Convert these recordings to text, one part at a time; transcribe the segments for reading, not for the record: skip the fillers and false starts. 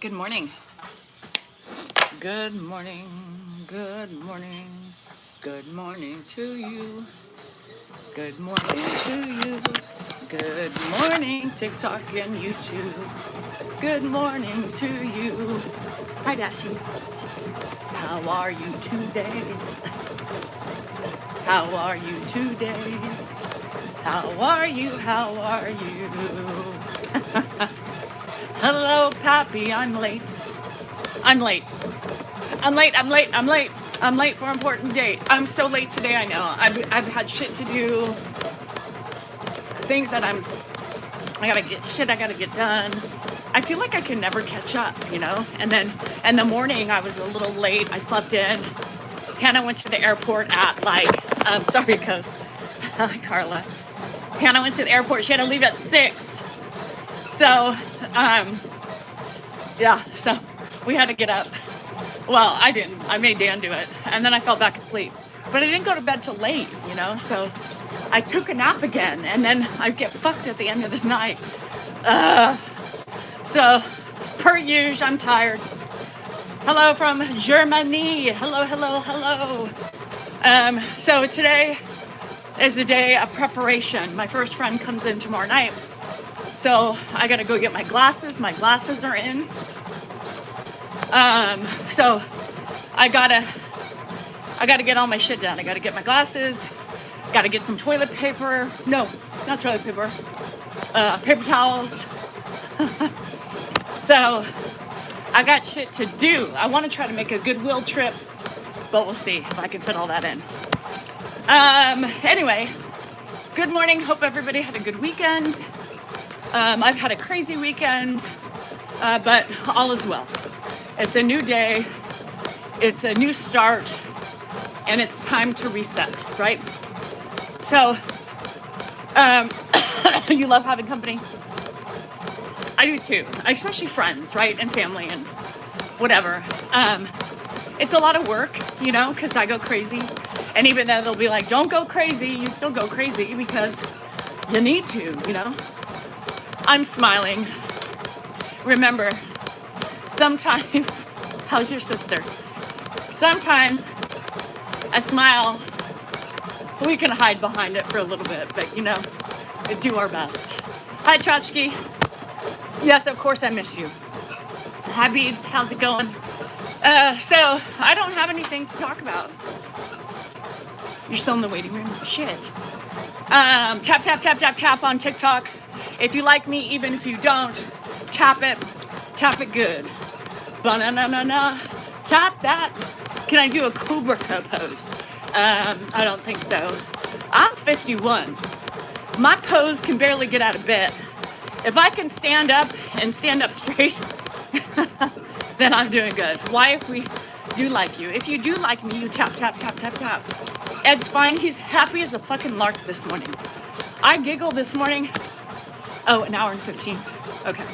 Good morning. Good morning. Good morning. Good morning to you. Good morning to you. Good morning, TikTok and YouTube. Good morning to you. Hi, Dashi. How are you today? How are you today? How are you? How are you? Hello, Pappy. I'm late. I'm late. I'm late. I'm late. I'm late. I'm late for an important date. I'm so late today. I know. I've had shit to do. Things that I gotta get done. I feel like I can never catch up, you know? And then in the morning I was a little late. I slept in. Hannah went to the airport at sorry, Coast. Hi, Carla. Hannah went to the airport. She had to leave at 6. So, yeah, so we had to get up. Well, I didn't. I made Dan do it. And then I fell back asleep. But I didn't go to bed till late, you know? So I took a nap again. And then I get fucked at the end of the night. So, per usual, I'm tired. Hello from Germany. Hello, hello, hello. So today is a day of preparation. My first friend comes in tomorrow night. So I gotta go get my glasses. My glasses are in. So I gotta get all my shit done. I gotta get my glasses. Gotta get some toilet paper. No, not toilet paper. Paper towels. So I got shit to do. I want to try to make a Goodwill trip, but we'll see if I can fit all that in. Anyway, good morning. Hope everybody had a good weekend. I've had a crazy weekend, but all is well. It's a new day. It's a new start, and it's time to reset, right? So, you love having company? I do too, especially friends, right? And family and whatever. It's a lot of work, you know, because I go crazy. And even though they'll be like, don't go crazy, you still go crazy because you need to, you know? I'm smiling. Remember, sometimes, how's your sister? Sometimes a smile, we can hide behind it for a little bit, but you know, we do our best. Hi, Chachki. Yes, of course I miss you. Hi, Beebs. How's it going? So I don't have anything to talk about. You're still in the waiting room? Shit. Tap, tap, tap, tap, tap on TikTok. If you like me, even if you don't, tap it. Tap it good. Ba-na-na-na-na. Tap that. Can I do a Cobra pose? I don't think so. I'm 51. My pose can barely get out of bed. If I can stand up and stand up straight, then I'm doing good. Why, if we do like you? If you do like me, you tap, tap, tap, tap, tap. Ed's fine. He's happy as a fucking lark this morning. I giggled this morning. Oh, an hour and 15. Okay.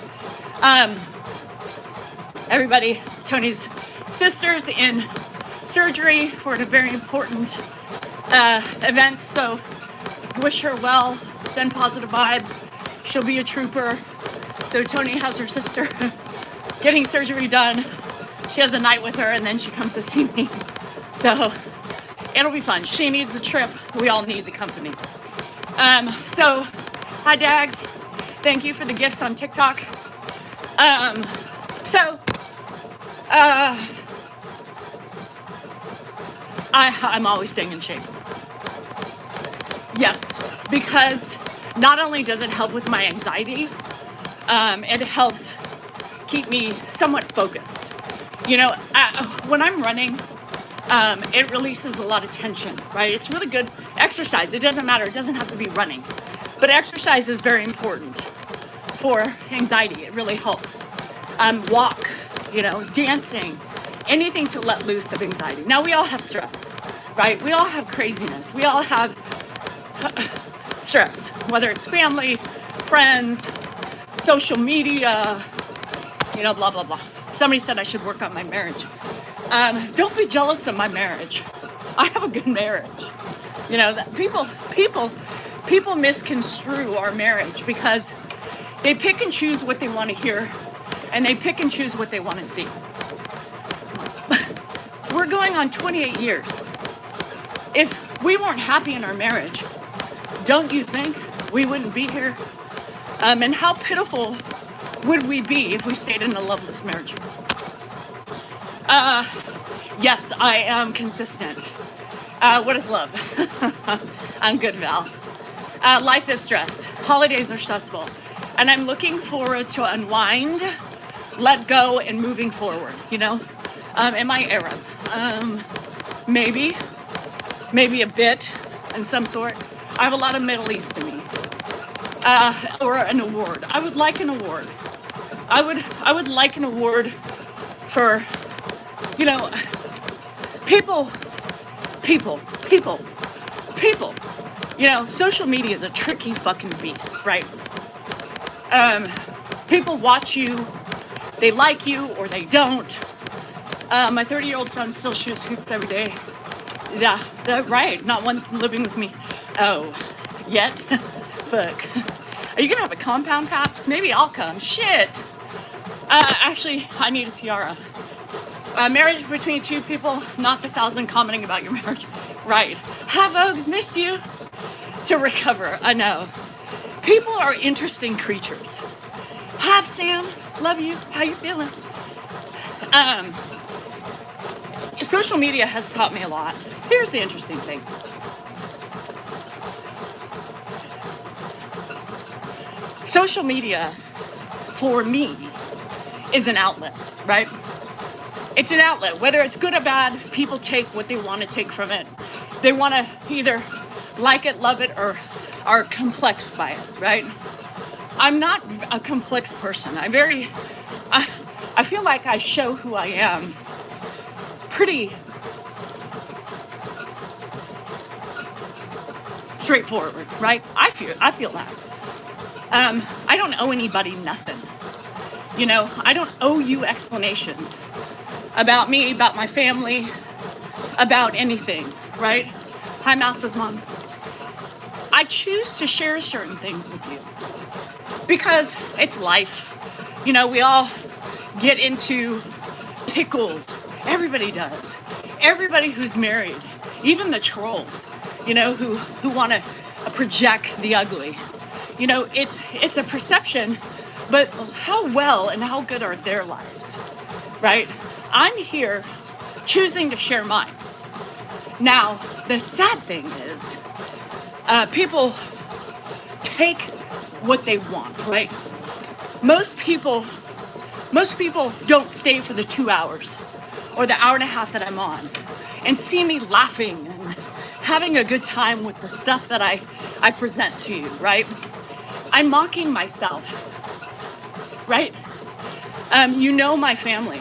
Everybody, Tony's sister's in surgery for a very important event. So wish her well. Send positive vibes. She'll be a trooper. So Tony has her sister getting surgery done. She has a night with her and then she comes to see me. So it'll be fun. She needs the trip. We all need the company. So hi, Dags. Thank you for the gifts on TikTok. I'm always staying in shape. Yes, because not only does it help with my anxiety, it helps keep me somewhat focused. You know, when I'm running, it releases a lot of tension, right? It's really good exercise. It doesn't matter. It doesn't have to be running. But exercise is very important for anxiety. It really helps. Walk, you know, dancing, anything to let loose of anxiety. Now, we all have stress, right? We all have craziness. We all have stress, whether it's family, friends, social media, you know, blah, blah, blah. Somebody said I should work on my marriage. Don't be jealous of my marriage. I have a good marriage. You know, that people misconstrue our marriage because they pick and choose what they want to hear and they pick and choose what they want to see. We're going on 28 years. If we weren't happy in our marriage, don't you think we wouldn't be here? And how pitiful would we be if we stayed in a loveless marriage? Yes, I am consistent. What is love? I'm good, Val. Life is stress. Holidays are stressful. And I'm looking forward to unwind, let go, and moving forward, you know? Am I Arab? Maybe a bit in some sort. I have a lot of Middle East in me. Or an award. I would like an award. I would like an award for, you know, people. You know, social media is a tricky fucking beast, right? People watch you, they like you or they don't. My 30-year-old son still shoots hoops every day. Yeah, right, not one living with me. Oh, yet? Fuck. Are you gonna have a compound, Paps? Maybe I'll come. Shit. Actually, I need a tiara. Marriage between two people, not the 1,000 commenting about your marriage. Right. Have Oaks missed you? To recover, I know. People are interesting creatures. Have Sam, love you. How you feeling? Social media has taught me a lot. Here's the interesting thing. Social media, for me, is an outlet, right? It's an outlet. Whether it's good or bad, people take what they want to take from it. They want to either like it, love it, or are complexed by it, right? I'm not a complex person. I feel like I show who I am pretty straightforward, right? I feel that. I don't owe anybody nothing. You know, I don't owe you explanations about me, about my family, about anything, right? Hi, Mouse's mom. I choose to share certain things with you because it's life. You know, we all get into pickles. Everybody does. Everybody who's married, even the trolls, you know, who want to project the ugly. You know, it's a perception, but how well and how good are their lives, right? I'm here choosing to share mine. Now, the sad thing is, people take what they want, right? Most people don't stay for the 2 hours or the hour and a half that I'm on and see me laughing and having a good time with the stuff that I present to you, right? I'm mocking myself, right? You know my family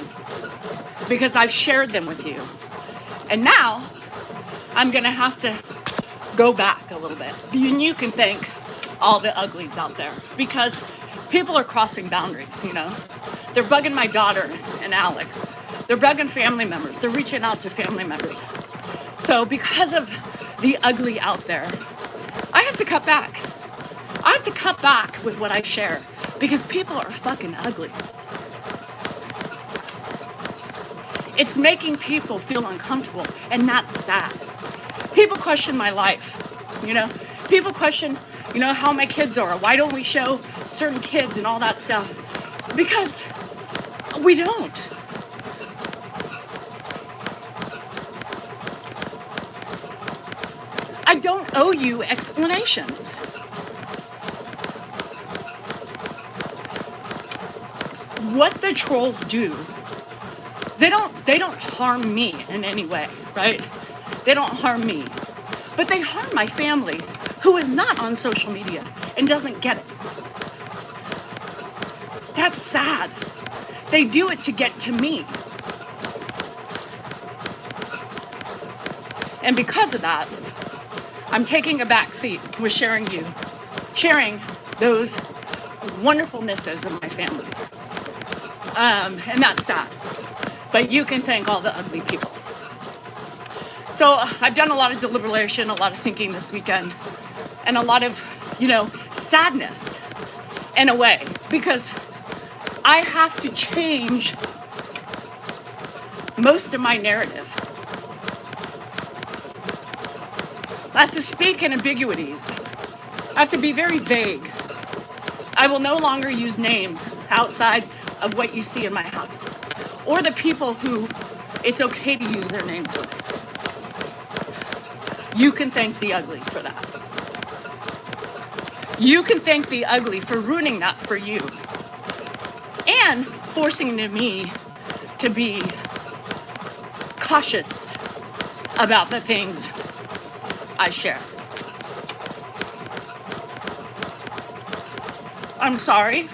because I've shared them with you. And now I'm gonna have to go back a little bit. And you can thank all the uglies out there because people are crossing boundaries, you know? They're bugging my daughter and Alex. They're bugging family members. They're reaching out to family members. So because of the ugly out there, I have to cut back. I have to cut back with what I share because people are fucking ugly. It's making people feel uncomfortable, and that's sad. People question my life, you know? People question, you know, how my kids are. Why don't we show certain kids and all that stuff? Because we don't. I don't owe you explanations. What the trolls do, they don't harm me in any way, right? They don't harm me. But they harm my family, who is not on social media and doesn't get it. That's sad. They do it to get to me. And because of that, I'm taking a back seat with sharing those wonderfulnesses of my family. And that's sad. But you can thank all the ugly people. So I've done a lot of deliberation, a lot of thinking this weekend, and a lot of, you know, sadness in a way, because I have to change most of my narrative. I have to speak in ambiguities. I have to be very vague. I will no longer use names outside of what you see in my house, or the people who it's okay to use their names with. You can thank the ugly for that. You can thank the ugly for ruining that for you and forcing me to be cautious about the things I share. I'm sorry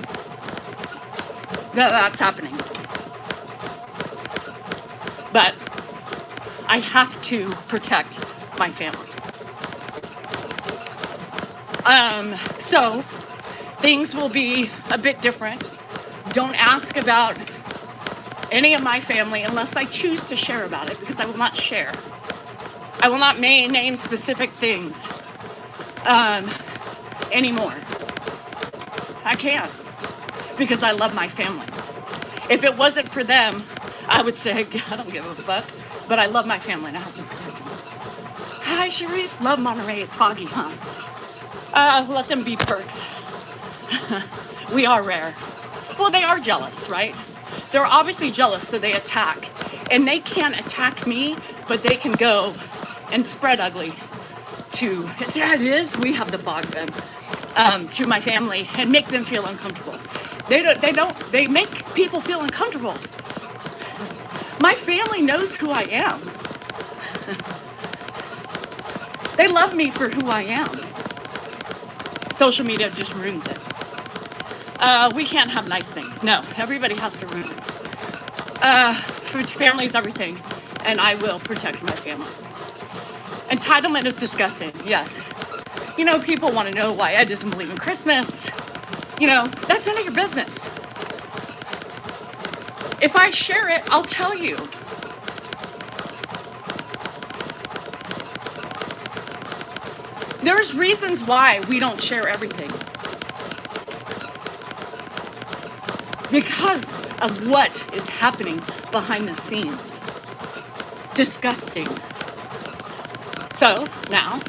that that's happening, but I have to protect my family. So things will be a bit different. Don't ask about any of my family unless I choose to share about it, because I will not share. I will not name specific things anymore. I can't, because I love my family. If it wasn't for them, I would say, I don't give a fuck, but I love my family and I have to protect them. Hi, Charisse. Love Monterey. It's foggy, huh? Let them be perks. We are rare. Well, they are jealous, right? They're obviously jealous, so they attack. And they can't attack me, but they can go and spread ugly to, yeah, it is, we have the fog then, to my family and make them feel uncomfortable. They make people feel uncomfortable. My family knows who I am. They love me for who I am. Social media just ruins it. We can't have nice things. No, everybody has to ruin it. Family is everything, and I will protect my family. Entitlement is disgusting, yes. You know, people want to know why Ed doesn't believe in Christmas. You know, that's none of your business. If I share it, I'll tell you. There's reasons why we don't share everything. Because of what is happening behind the scenes. Disgusting. So now,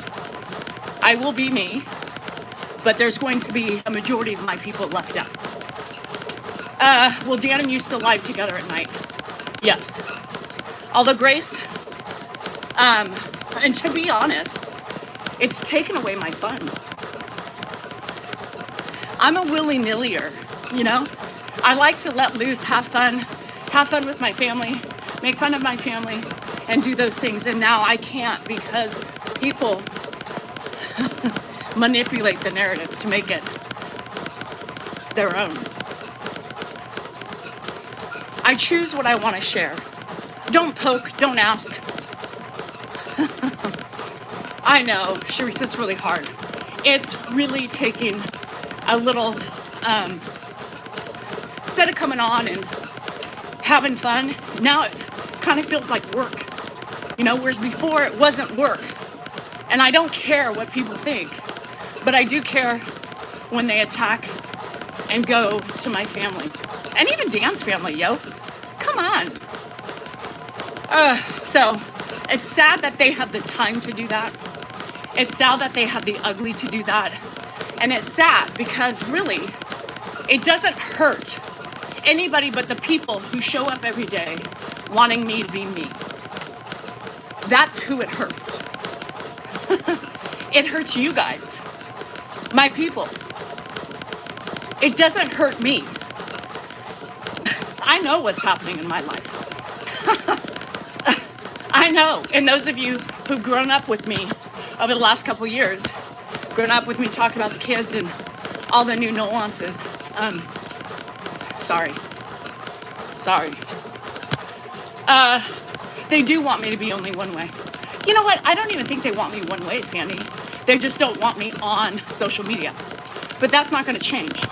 I will be me, but there's going to be a majority of my people left out. Will Dan and you still live together at night? Yes. Although Grace, and to be honest, it's taken away my fun. I'm a willy-nillyer, you know? I like to let loose, have fun with my family, make fun of my family, and do those things. And now I can't because people manipulate the narrative to make it their own. I choose what I want to share. Don't poke, don't ask. I know, Charisse, it's really hard. It's really taking a little, instead of coming on and having fun, now it kind of feels like work. You know, whereas before it wasn't work. And I don't care what people think, but I do care when they attack and go to my family. And even Dan's family, yo. Come on. So it's sad that they have the time to do that. It's sad that they have the ugly to do that. And it's sad because really, it doesn't hurt anybody but the people who show up every day wanting me to be me. That's who it hurts. It hurts you guys, my people. It doesn't hurt me. I know what's happening in my life. I know. And those of you who've grown up with me over the last couple years, grown up with me talking about the kids and all the new nuances. Sorry. They do want me to be only one way. You know what? I don't even think they want me one way, Sandy. They just don't want me on social media. But that's not going to change.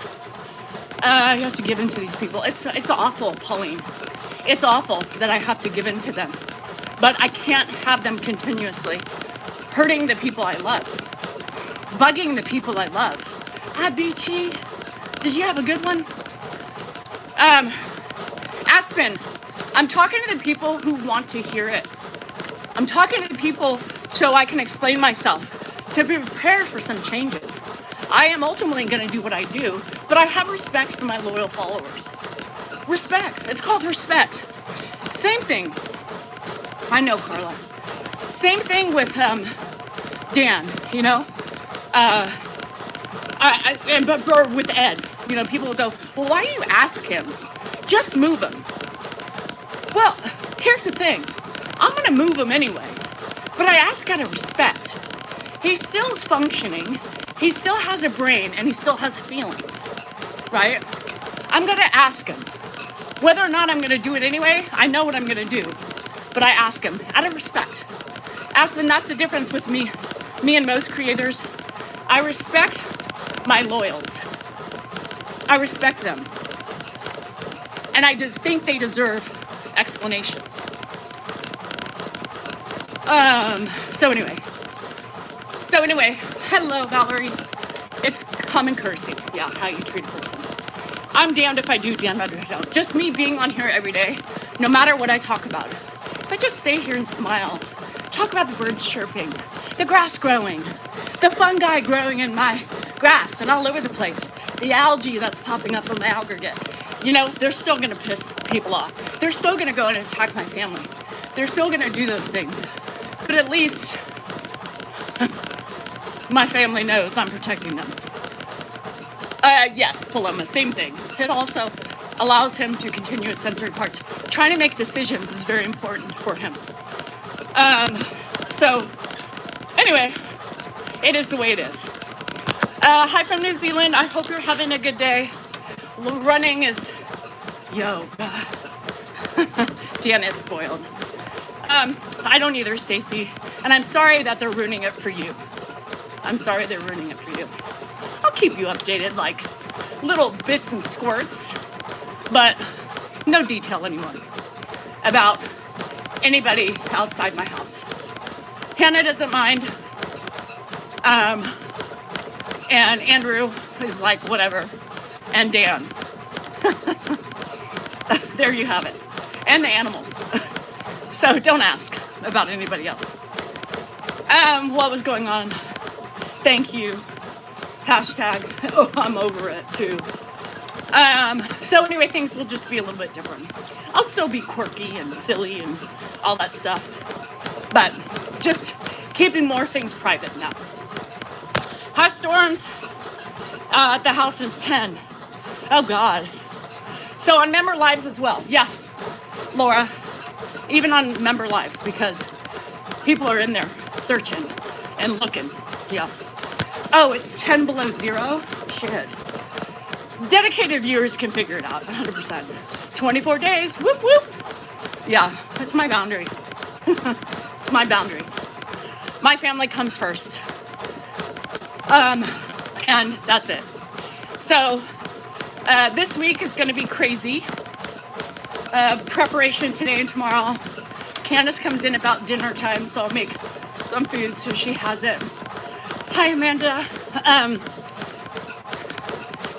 You have to give in to these people. It's awful, Pauline. It's awful that I have to give in to them. But I can't have them continuously hurting the people I love. Bugging the people I love. Hi, Beachy. Did you have a good one? Um, Aspen, I'm talking to the people who want to hear it. I'm talking to people so I can explain myself, to be prepared for some changes. I am ultimately going to do what I do, but I have respect for my loyal followers. Respect. It's called respect. Same thing. I know, Carla. Same thing with Dan, you know? But with Ed, you know, people will go, well, why do you ask him? Just move him. Well, here's the thing. I'm going to move him anyway. But I ask out of respect. He still is functioning. He still has a brain and he still has feelings, right? I'm going to ask him. Whether or not I'm going to do it anyway, I know what I'm going to do. But I ask him out of respect. Aspen, that's the difference with me and most creators. I respect my loyals. I respect them. And I think they deserve explanations. So anyway, hello, Valerie. It's common courtesy, yeah, how you treat a person. I'm damned if I do, damned if I don't. Just me being on here every day, no matter what I talk about. If I just stay here and smile, talk about the birds chirping, the grass growing, the fungi growing in my grass and all over the place, the algae that's popping up on my aggregate, you know, they're still gonna piss people off. They're still gonna go and attack my family. They're still gonna do those things. But at least my family knows I'm protecting them. Yes, Paloma, same thing. It also allows him to continue his sensory parts. Trying to make decisions is very important for him. So, anyway, it is the way it is. Hi from New Zealand. I hope you're having a good day. Running is, God. Dan is spoiled. I don't either, Stacy. And I'm sorry that they're ruining it for you. I'm sorry they're ruining it for you. I'll keep you updated, like little bits and squirts, but no detail anymore about anybody outside my house. Hannah doesn't mind. And Andrew is like, whatever. And Dan. There you have it. And the animals. So don't ask about anybody else. What was going on? Thank you. Hashtag, oh, I'm over it too. So anyway, things will just be a little bit different. I'll still be quirky and silly and all that stuff, but just keeping more things private now. High storms at the house is 10. Oh God. So on member lives as well. Yeah, Laura, even on member lives, because people are in there searching and looking. Yeah. Oh, it's 10 below zero? Shit. Dedicated viewers can figure it out, 100%. 24 days, whoop, whoop. Yeah, it's my boundary. It's my boundary. My family comes first. And that's it. So, this week is gonna be crazy. Preparation today and tomorrow. Candace comes in about dinner time, so I'll make some food so she has it. Hi, Amanda.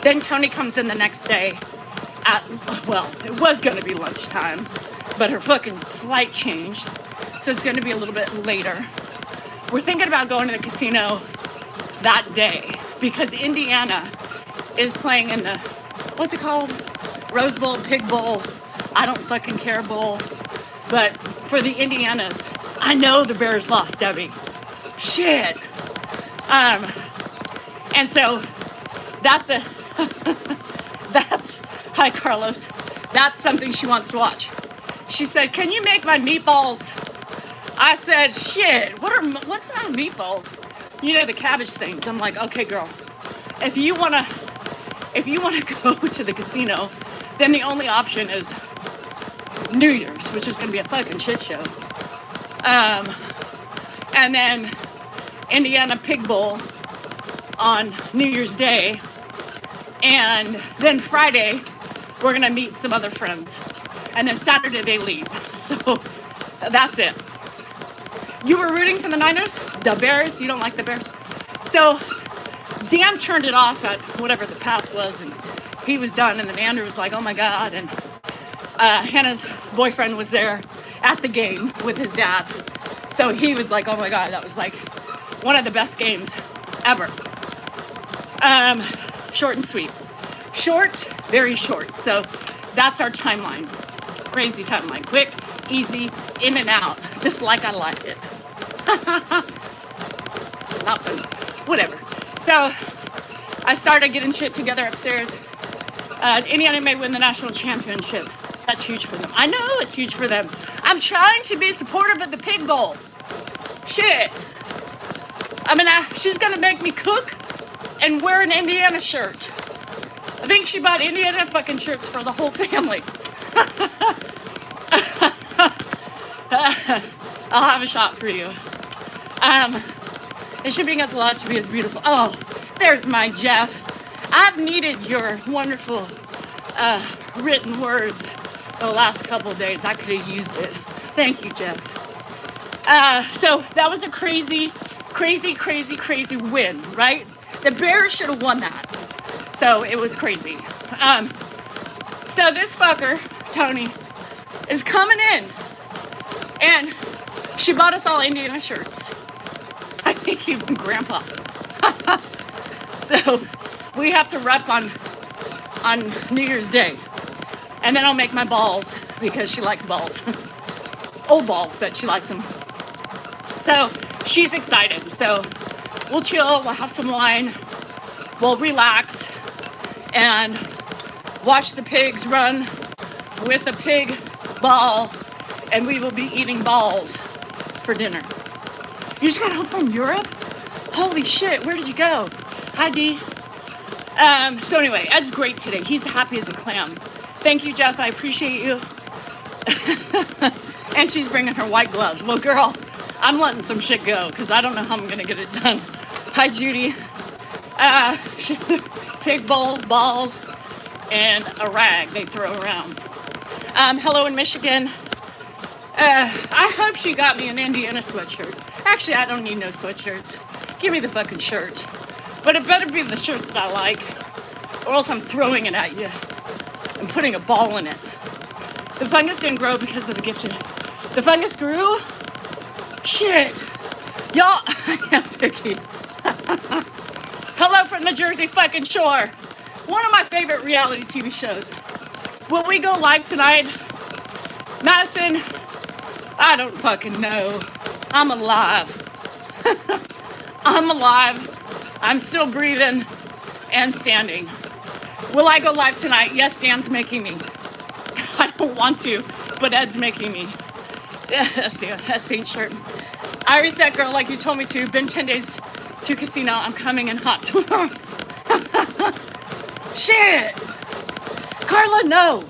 Then Tony comes in the next day at, well, it was going to be lunchtime, but her fucking flight changed, so it's going to be a little bit later. We're thinking about going to the casino that day because Indiana is playing in the, what's it called? Rose Bowl, Pig Bowl, I don't fucking care bowl. But for the Indianas, I know the Bears lost, Debbie. Shit. And so that's hi Carlos, that's something she wants to watch. She said, can you make my meatballs? I said, shit, what's my meatballs? You know, the cabbage things. I'm like, okay girl, if you wanna go to the casino, then the only option is New Year's, which is gonna be a fucking shit show. And then Indiana Pig Bowl on New Year's Day, and then Friday we're gonna meet some other friends, and then Saturday they leave. So that's it. You were rooting for the Niners? The Bears? You don't like the Bears? So Dan turned it off at whatever the pass was, and he was done, and then Andrew was like, oh my God, and Hannah's boyfriend was there at the game with his dad. So he was like, oh my God, that was like one of the best games ever. Short and sweet. Short, very short. So that's our timeline. Crazy timeline. Quick, easy, in and out. Just like I like it. Nothing. Whatever. So I started getting shit together upstairs. Indiana may win the national championship. That's huge for them. I know it's huge for them. I'm trying to be supportive of the Pig Bowl. Shit. She's gonna make me cook and wear an Indiana shirt. I think she bought Indiana fucking shirts for the whole family. I'll have a shot for you. It should mean us a lot to be as beautiful. Oh, there's my Jeff. I've needed your wonderful written words the last couple of days. I could have used it. Thank you, Jeff. So that was a crazy win, right? The Bears should have won that. So it was crazy. So this fucker, Tony, is coming in, and she bought us all Indiana shirts. I think even Grandpa. So we have to rep on New Year's Day. And then I'll make my balls because she likes balls. Old balls, but she likes them. So she's excited. So we'll chill, we'll have some wine, we'll relax, and watch the pigs run with a pig ball, and we will be eating balls for dinner. You just got home from Europe? Holy shit, where did you go? Hi, Dee. So anyway, Ed's great today. He's happy as a clam. Thank you, Jeff. I appreciate you. And she's bringing her white gloves. Well, girl, I'm letting some shit go because I don't know how I'm going to get it done. Hi, Judy. Pig bowl, balls, and a rag they throw around. Hello in Michigan. I hope she got me an Indiana sweatshirt. Actually, I don't need no sweatshirts. Give me the fucking shirt. But it better be the shirts that I like, or else I'm throwing it at you and putting a ball in it. The fungus didn't grow because of the gifted. The fungus grew? Shit. Y'all, I am picky. Hello from the Jersey fucking Shore. One of my favorite reality TV shows. Will we go live tonight? Madison, I don't fucking know. I'm alive. I'm alive. I'm still breathing and standing. Will I go live tonight? Yes, Dan's making me. I don't want to, but Ed's making me. That's Saint shirt. I reset, girl, like you told me to. Been 10 days to casino. I'm coming in hot tomorrow. Shit. Carla, no.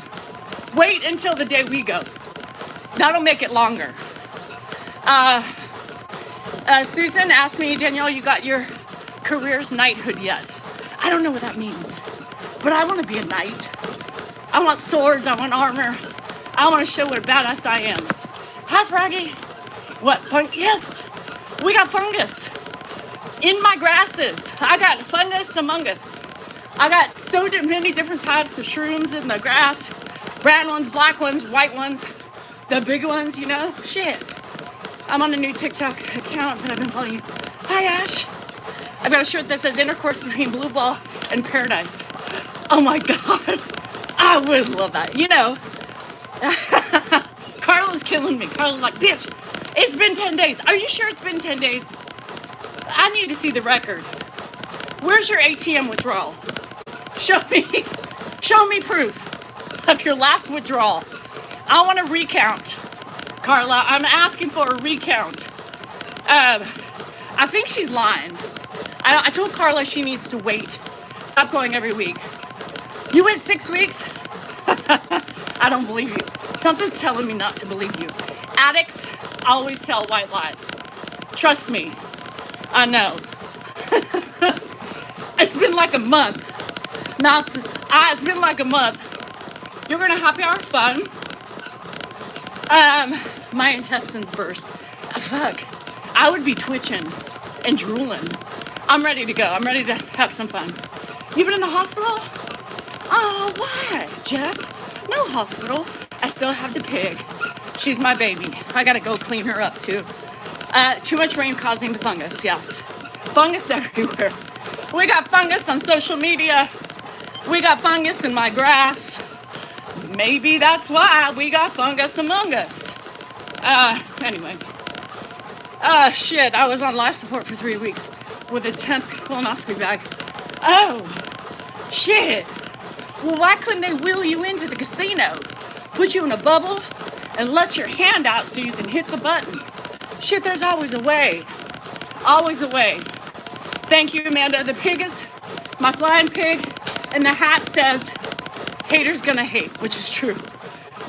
Wait until the day we go. That'll make it longer. Susan asked me, Danielle, you got your career's knighthood yet? I don't know what that means, but I want to be a knight. I want swords, I want armor. I want to show what a badass I am. Hi, Froggy. What, yes, we got fungus in my grasses. I got fungus among us. I got so many different types of shrooms in the grass. Brown ones, black ones, white ones, the big ones, you know, shit. I'm on a new TikTok account that I've been following you. Hi, Ash. I've got a shirt that says intercourse between Blue Ball and Paradise. Oh my God. I would love that. You know, Carla's killing me. Carla's like, bitch, it's been 10 days. Are you sure it's been 10 days? I need to see the record. Where's your ATM withdrawal? Show me proof of your last withdrawal. I want to recount. Carla, I'm asking for a recount. I think she's lying. I told Carla she needs to wait. Stop going every week. You went 6 weeks? I don't believe you. Something's telling me not to believe you. Addicts always tell white lies. Trust me. I know. It's been like a month. Now, it's been like a month. You're going to happy hour fun. My intestines burst. Fuck. I would be twitching and drooling. I'm ready to go. I'm ready to have some fun. You been in the hospital? Oh, why, Jeff? No hospital. I still have the pig. She's my baby. I gotta go clean her up too. Too much rain causing the fungus, yes. Fungus everywhere. We got fungus on social media. We got fungus in my grass. Maybe that's why we got fungus among us. Anyway. Shit, I was on life support for 3 weeks with a temp colonoscopy bag. Oh, shit. Well, why couldn't they wheel you into the casino? Put you in a bubble and let your hand out so you can hit the button. Shit, there's always a way. Always a way. Thank you, Amanda. The pig is my flying pig, and the hat says, haters gonna hate, which is true.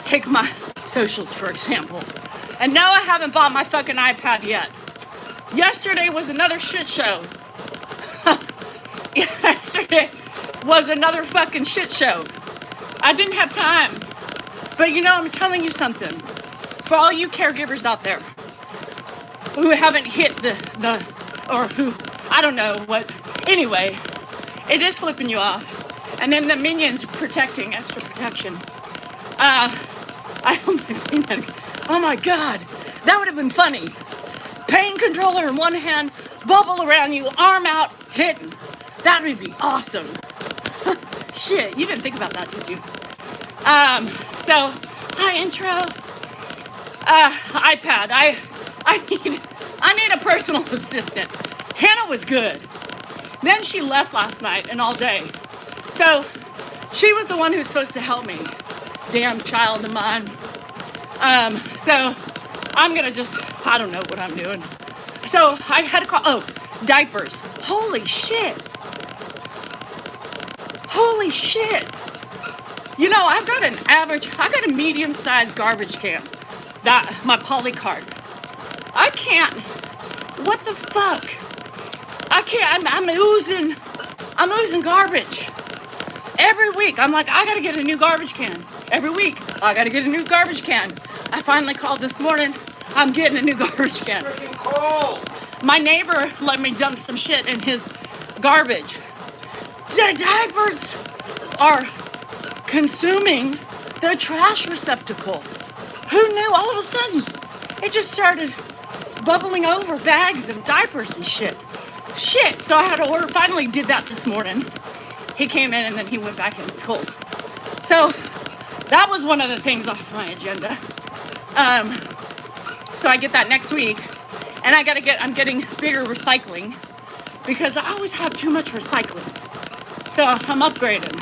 Take my socials, for example. And no, I haven't bought my fucking iPad yet. Yesterday was another shit show. Yesterday was another fucking shit show. I didn't have time. But you know, I'm telling you something. For all you caregivers out there who haven't hit or who, I don't know what. Anyway, it is flipping you off. And then the minions protecting, extra protection. Oh my God, that would have been funny. Pain controller in one hand, bubble around you, arm out, hitting. That would be awesome. Shit, you didn't think about that, did you? So, hi intro. iPad. I need a personal assistant. Hannah was good. Then she left last night and all day. So, she was the one who's supposed to help me. Damn child of mine. So, I'm gonna just, I don't know what I'm doing. So, I had to call, diapers. Holy shit. Holy shit. You know, I got a medium-sized garbage can. My Polycart. I can't, what the fuck? I can't, I'm oozing garbage. Every week, I'm like, I gotta get a new garbage can. Every week, I gotta get a new garbage can. I finally called this morning, I'm getting a new garbage can. Freaking cold. My neighbor let me dump some shit in his garbage. The diapers are consuming the trash receptacle. Who knew? All of a sudden, it just started bubbling over bags of diapers and shit. Shit, so I had to order, finally did that this morning. He came in and then he went back in, it's cold. So, that was one of the things off my agenda. So I get that next week, and I'm getting bigger recycling because I always have too much recycling. So I'm upgrading.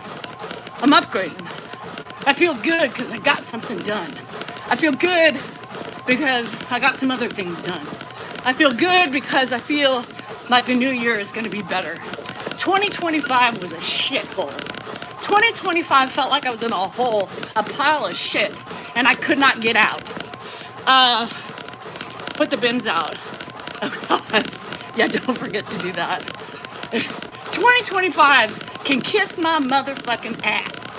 I feel good because I got something done. I feel good because I got some other things done. I feel good because I feel like the new year is going to be better. 2025 was a shithole. 2025 felt like I was in a hole, a pile of shit, and I could not get out. Put the bins out. Oh God. Yeah, don't forget to do that. 2025 can kiss my motherfucking ass,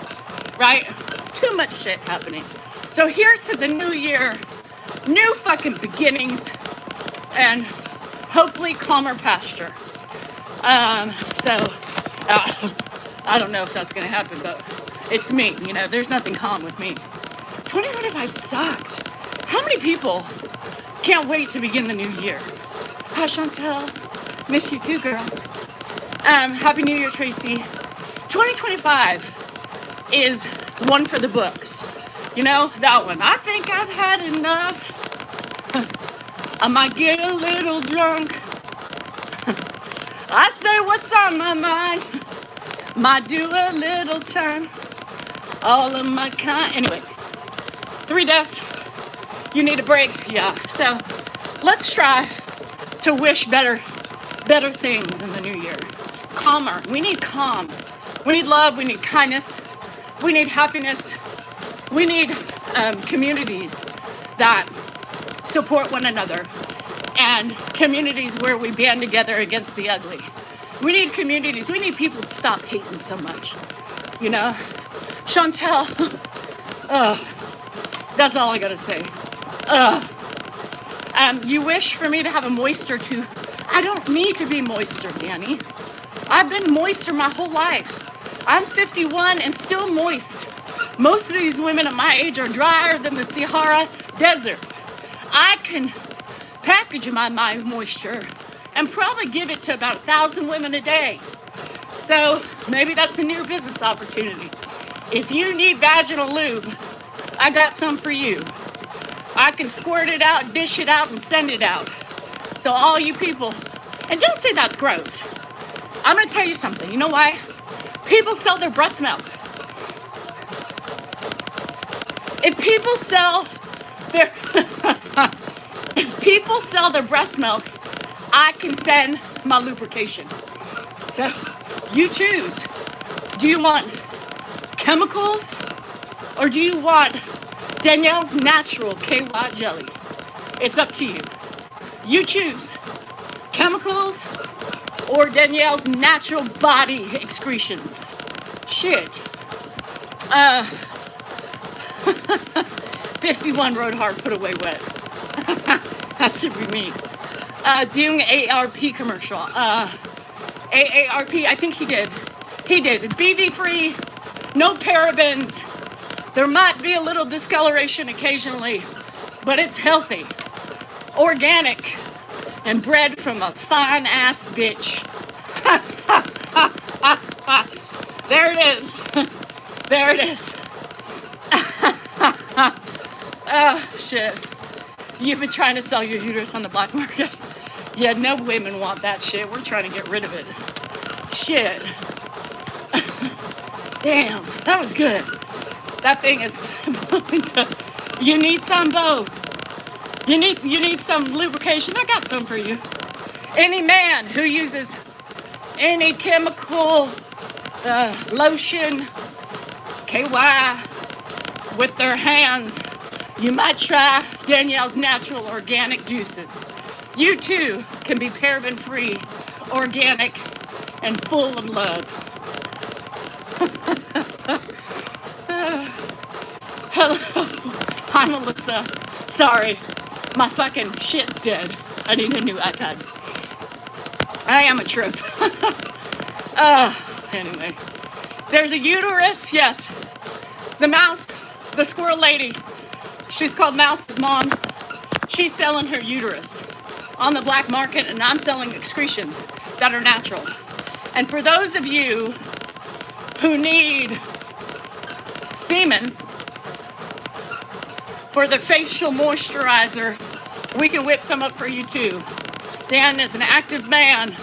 right? Too much shit happening. So here's to the new year, new fucking beginnings, and hopefully calmer pasture. I don't know if that's gonna happen, but it's me, you know, there's nothing calm with me. 2025 sucks. How many people can't wait to begin the new year? Hi, Chantel. Miss you too, girl. Happy New Year, Tracy. 2025 is one for the books. You know, that one. I think I've had enough. I might get a little drunk. I say what's on my mind. Might do a little time. All of my kind. Anyway, 3 deaths. You need a break. Yeah. So let's try to wish better things in the new year. Calmer. We need calm. We need love. We need kindness. We need happiness. We need communities that support one another and communities where we band together against the ugly. We need communities. We need people to stop hating so much. You know? Chantel. That's all I gotta say. You wish for me to have a moisture tooth. I don't need to be moisture, Danny. I've been moisture my whole life. I'm 51 and still moist. Most of these women at my age are drier than the Sahara Desert. I can package my moisture and probably give it to about 1,000 women a day. So maybe that's a new business opportunity. If you need vaginal lube, I got some for you. I can squirt it out, dish it out, and send it out. So all you people, and don't say that's gross. I'm gonna tell you something. You know why? People sell their breast milk. If people sell their if people sell their breast milk, I can send my lubrication. So you choose. Do you want chemicals or do you want Danielle's natural KY jelly? It's up to you. You choose. Chemicals or Danielle's natural body excretions. Shit. 51 rode hard, put away wet. That should be me. Doing an AARP commercial. AARP, I think he did. He did. BV free, no parabens. There might be a little discoloration occasionally, but it's healthy, organic, and bred from a fine ass bitch. There it is. There it is. Oh, shit. You've been trying to sell your uterus on the black market. Yeah, no women want that shit. We're trying to get rid of it. Shit. Damn, that was good. That thing is you need some, Bo. You need some lubrication. I got some for you. Any man who uses any chemical lotion, KY, with their hands, you might try Danielle's natural organic juices. You too can be paraben free, organic, and full of love. Hello, I'm Alyssa. Sorry, my fucking shit's dead. I need a new iPad. I am a trip. Anyway, there's a uterus, yes. The mouse, the squirrel lady, she's called Mouse's mom. She's selling her uterus on the black market, and I'm selling excretions that are natural. And for those of you who need semen for the facial moisturizer, we can whip some up for you too. Dan is an active man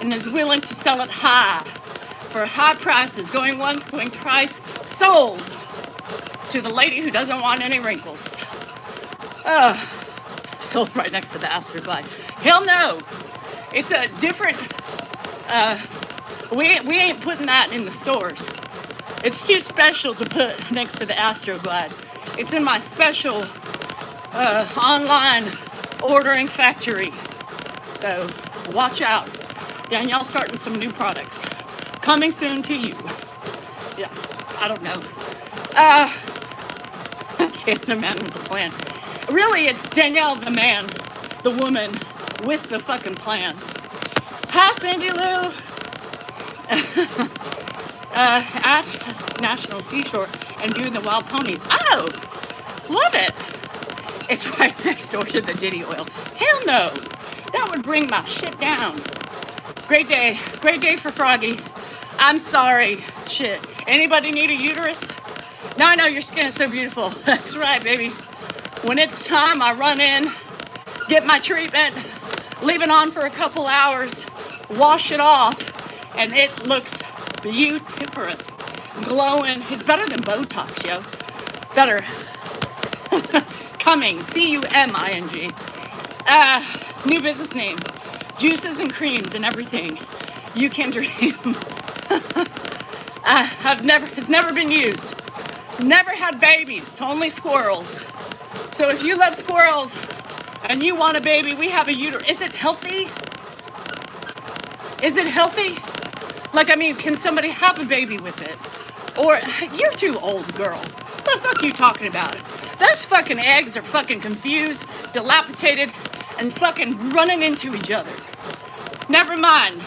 and is willing to sell it high for high prices, going once, going twice, sold to the lady who doesn't want any wrinkles. Sold right next to the Astroglide. Hell no, it's a different, we ain't putting that in the stores. It's too special to put next to the Astroglide. It's in my special online ordering factory. So watch out. Danielle's starting some new products. Coming soon to you. Yeah, I don't know. The man with the plan. Really, it's Danielle the man, the woman with the fucking plans. Hi, Cindy Lou. At National Seashore and viewing the wild ponies. Oh, love it. It's right next door to the Diddy Oil. Hell no. That would bring my shit down. Great day for Froggy. I'm sorry. Shit. Anybody need a uterus? Now I know your skin is so beautiful. That's right, baby. When it's time, I run in, get my treatment, leave it on for a couple hours, wash it off, and it looks beautiferous, glowing. It's better than Botox, yo. Better. Coming, C-U-M-I-N-G. New business name. Juices and creams and everything you can dream. It's never been used. Never had babies, only squirrels. So if you love squirrels and you want a baby, we have a uterus. Is it healthy? Is it healthy? Like, I mean, can somebody have a baby with it? Or, you're too old, girl. What the fuck are you talking about? Those fucking eggs are fucking confused, dilapidated, and fucking running into each other. Never mind.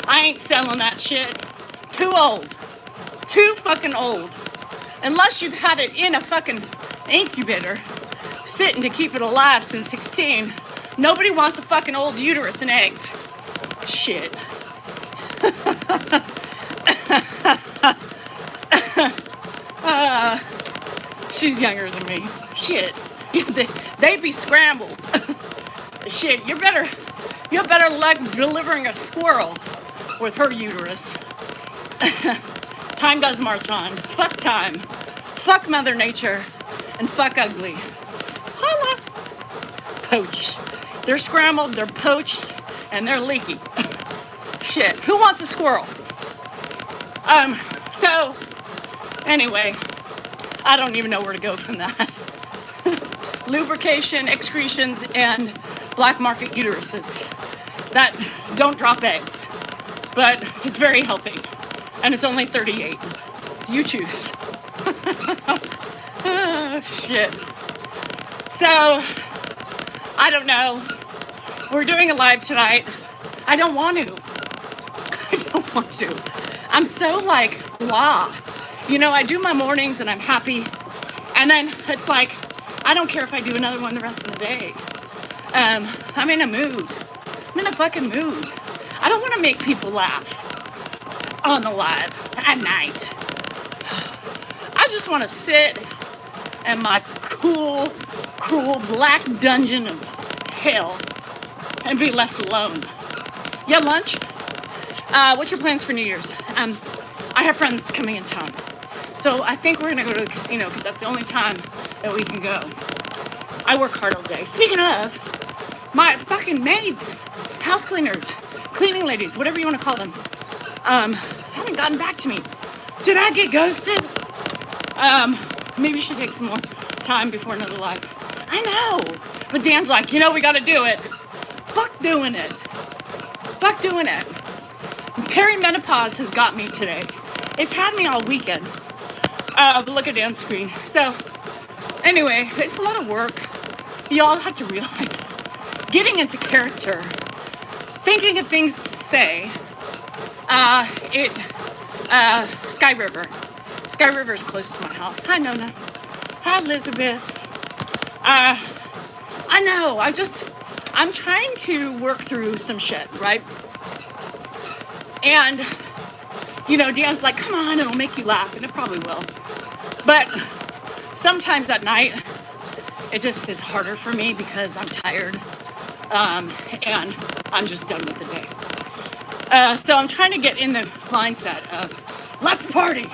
I ain't selling that shit. Too old. Too fucking old. Unless you've had it in a fucking incubator, sitting to keep it alive since 16. Nobody wants a fucking old uterus and eggs. Shit. She's younger than me. Shit. They be scrambled. Shit, you better luck delivering a squirrel with her uterus. Time does march on. Fuck time. Fuck Mother Nature. And fuck ugly. Holla. Poach. They're scrambled, they're poached, and they're leaky. Shit. Who wants a squirrel? So, anyway, I don't even know where to go from that. Lubrication, excretions, and black market uteruses that don't drop eggs, but it's very healthy, and it's only 38. You choose. Oh, shit. So, I don't know. We're doing a live tonight. I don't want to. I don't want to. I'm so like, blah. You know, I do my mornings and I'm happy. And then it's like, I don't care if I do another one the rest of the day. I'm in a mood. I'm in a fucking mood. I don't want to make people laugh on the live at night. I just want to sit in my cool black dungeon of hell and be left alone. You have lunch? What's your plans for New Year's? I have friends coming in town. So I think we're gonna go to the casino because that's the only time that we can go. I work hard all day. Speaking of, my fucking maids, house cleaners, cleaning ladies, whatever you want to call them, haven't gotten back to me. Did I get ghosted? Maybe you should take some more time before another live. I know, but Dan's like, you know, we gotta do it. Fuck doing it. Fuck doing it. Perimenopause has got me today. It's had me all weekend. But look at Dan's screen. So, anyway, it's a lot of work. You all have to realize, getting into character, thinking of things to say, Sky River. Sky River is close to my house. Hi, Nona. Hi, Elizabeth. I know, I'm trying to work through some shit, right? And, you know, Dan's like, come on, it'll make you laugh, and it probably will. But sometimes at night, it just is harder for me because I'm tired, and I'm just done with the day. So I'm trying to get in the mindset of, let's party,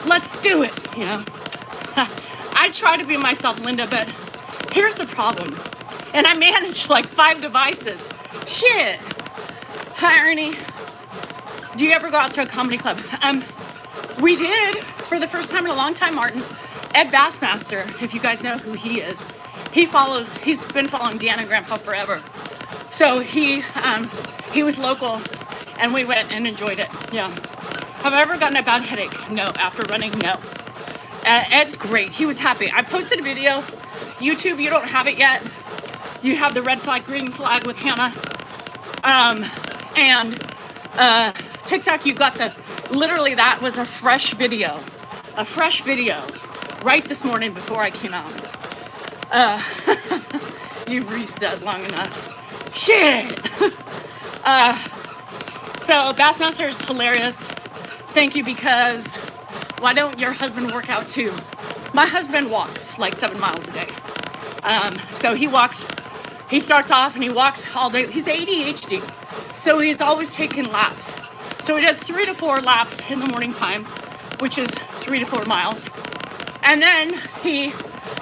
let's do it, you know? I try to be myself, Linda, but here's the problem. And I manage like 5 devices. Shit. Hi, Ernie. Do you ever go out to a comedy club? We did for the first time in a long time, Martin. Ed Bassmaster, if you guys know who he is, he's been following Dan and Grandpa forever. So he was local and we went and enjoyed it. Yeah. Have I ever gotten a bad headache? No. After running? No. Ed's great. He was happy. I posted a video. YouTube, you don't have it yet. You have the red flag, green flag with Hannah. TikTok, you got literally that was a fresh video. A fresh video right this morning before I came out. You've reset long enough. Shit! So Bassmaster is hilarious. Thank you, because why don't your husband work out too? My husband walks like 7 miles a day. So he starts off and he walks all day. He's ADHD. So he's always taking laps. So he does 3 to 4 laps in the morning time, which is 3 to 4 miles. And then he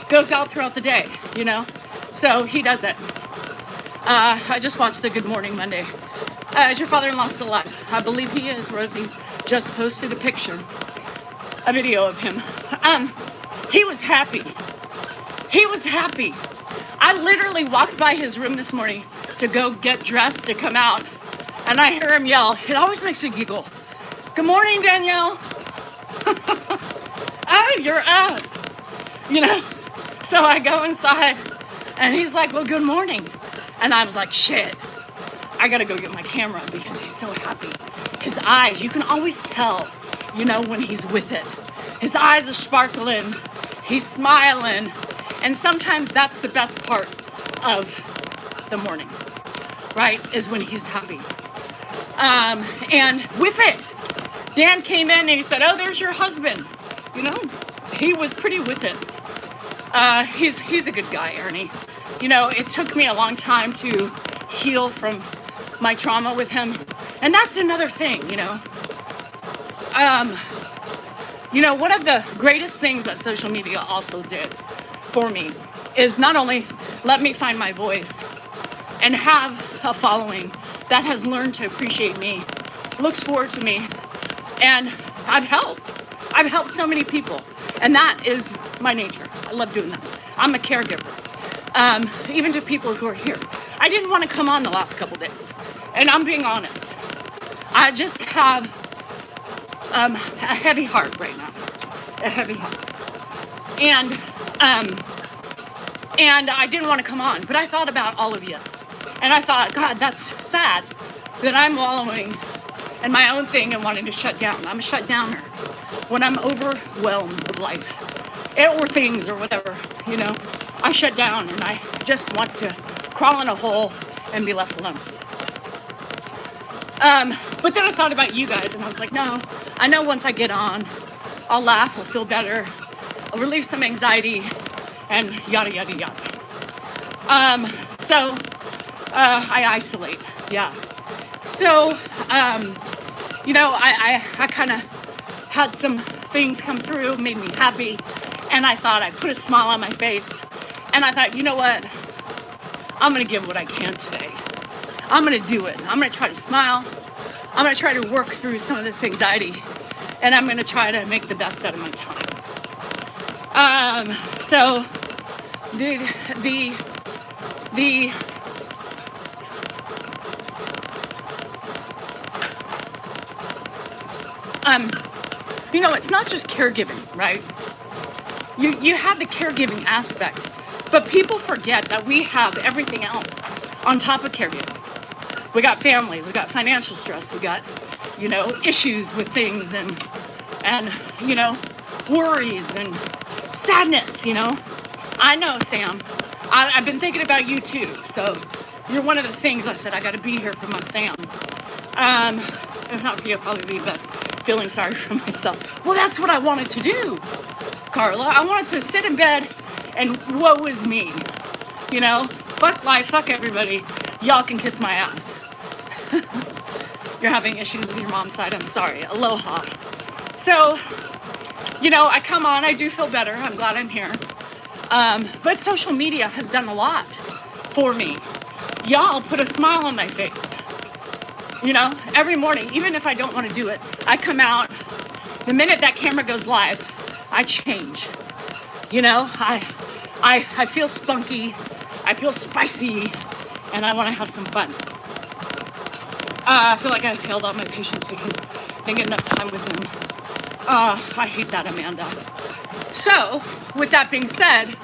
goes out throughout the day, you know? So he does it. I just watched the Good Morning Monday. Is your father-in-law still alive? I believe he is. Rosie just posted a video of him. He was happy. He was happy. I literally walked by his room this morning to go get dressed to come out, and I hear him yell. It always makes me giggle. Good morning, Danielle. Oh, you're up. You know? So I go inside, and he's like, well, good morning. And I was like, shit, I gotta go get my camera because he's so happy. His eyes, you can always tell you know, when he's with it. His eyes are sparkling, he's smiling, and sometimes that's the best part of the morning, right? Is when he's happy. And with it, Dan came in and he said, "Oh, there's your husband." You know, he was pretty with it. He's a good guy, Ernie. You know, it took me a long time to heal from my trauma with him. And that's another thing, you know. One of the greatest things that social media also did for me is not only let me find my voice and have a following that has learned to appreciate me, looks forward to me, and I've helped so many people, and that is my nature. I love doing that. I'm a caregiver, even to people who are here. I didn't want to come on the last couple days, and I'm being honest. I just have a heavy heart right now, a heavy heart, and I didn't want to come on, but I thought about all of you, and I thought, God, that's sad that I'm wallowing in my own thing and wanting to shut down. I'm a shutdowner when I'm overwhelmed with life or things or whatever, you know. I shut down and I just want to crawl in a hole and be left alone. But then I thought about you guys and I was like, no, I know once I get on, I'll laugh, I'll feel better, I'll relieve some anxiety, and yada, yada, yada. So I isolate, yeah. So, I kind of had some things come through, made me happy, and I thought I put a smile on my face, and I thought, you know what, I'm going to give what I can today. I'm going to do it. I'm going to try to smile. I'm going to try to work through some of this anxiety, and I'm going to try to make the best out of my time. It's not just caregiving, right? You have the caregiving aspect, but people forget that we have everything else on top of caregiving. We got family, we got financial stress, we got, issues with things and worries and sadness, I know, Sam. I've been thinking about you too, so you're one of the things I said I got to be here for my Sam. Not for you, probably, but feeling sorry for myself. Well, that's what I wanted to do, Carla. I wanted to sit in bed and woe is me. Fuck life, fuck everybody. Y'all can kiss my ass. You're having issues with your mom's side. I'm sorry. Aloha. So, I come on. I do feel better. I'm glad I'm here. But social media has done a lot for me. Y'all put a smile on my face. Every morning, even if I don't want to do it, I come out. The minute that camera goes live, I change. I feel spunky, I feel spicy, and I want to have some fun. I feel like I failed all my patients because I didn't get enough time with them. I hate that, Amanda. So, with that being said,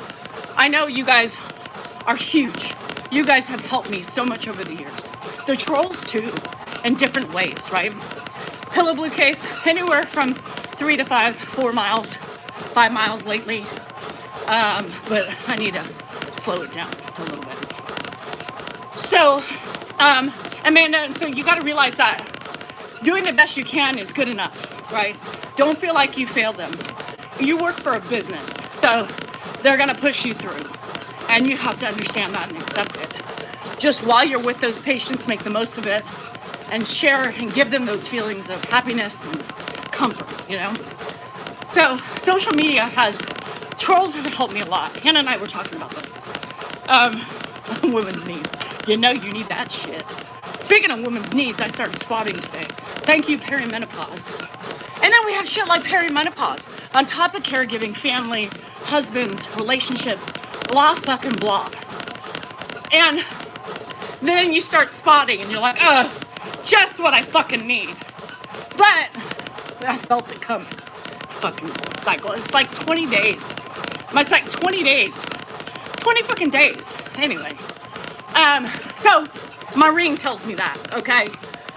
I know you guys are huge. You guys have helped me so much over the years. The trolls too, in different ways, right? Pillow Blue Case, anywhere from 3 to 4 miles, 5 miles lately. But I need to slow it down a little bit. So, Amanda, and so you got to realize that doing the best you can is good enough, right? Don't feel like you failed them. You work for a business, so they're going to push you through. And you have to understand that and accept it. Just while you're with those patients, make the most of it and share and give them those feelings of happiness and comfort, So, social media trolls have helped me a lot. Hannah and I were talking about this. Women's needs. You need that shit. Speaking of women's needs, I started spotting today. Thank you, perimenopause. And then we have shit like perimenopause. On top of caregiving, family, husbands, relationships, blah fucking blah. And then you start spotting and you're like, just what I fucking need. But I felt it coming. Fucking cycle. It's like 20 days. It's like 20 days. 20 fucking days. Anyway. So my ring tells me that, okay?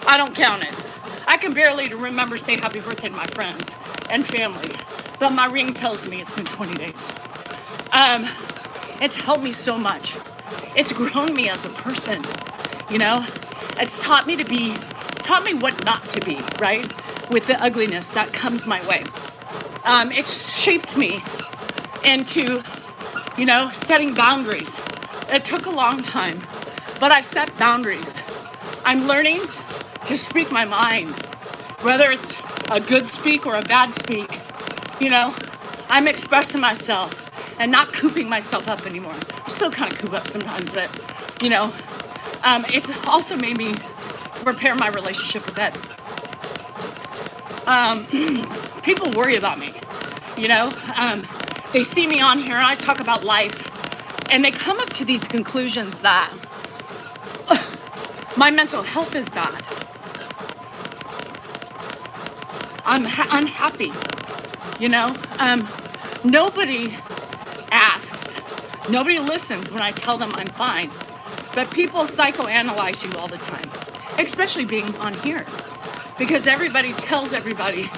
I don't count it. I I can barely remember say happy birthday to my friends and family, but my ring tells me it's been 20 days. It's helped me so much. It's grown me as a person, you know? It's taught me what not to be, right? With the ugliness that comes my way. It's shaped me into, you know, setting boundaries. It took a long time, but I've set boundaries. I'm learning to speak my mind, whether it's a good speak or a bad speak, you know? I'm expressing myself and not cooping myself up anymore. I still kind of coop up sometimes, but, you know, it's also made me repair my relationship with Ed. People worry about me, you know? They see me on here and I talk about life, and they come up to these conclusions that my mental health is bad. I'm unhappy, you know? Nobody asks, nobody listens when I tell them I'm fine, but people psychoanalyze you all the time, especially being on here, because everybody tells everybody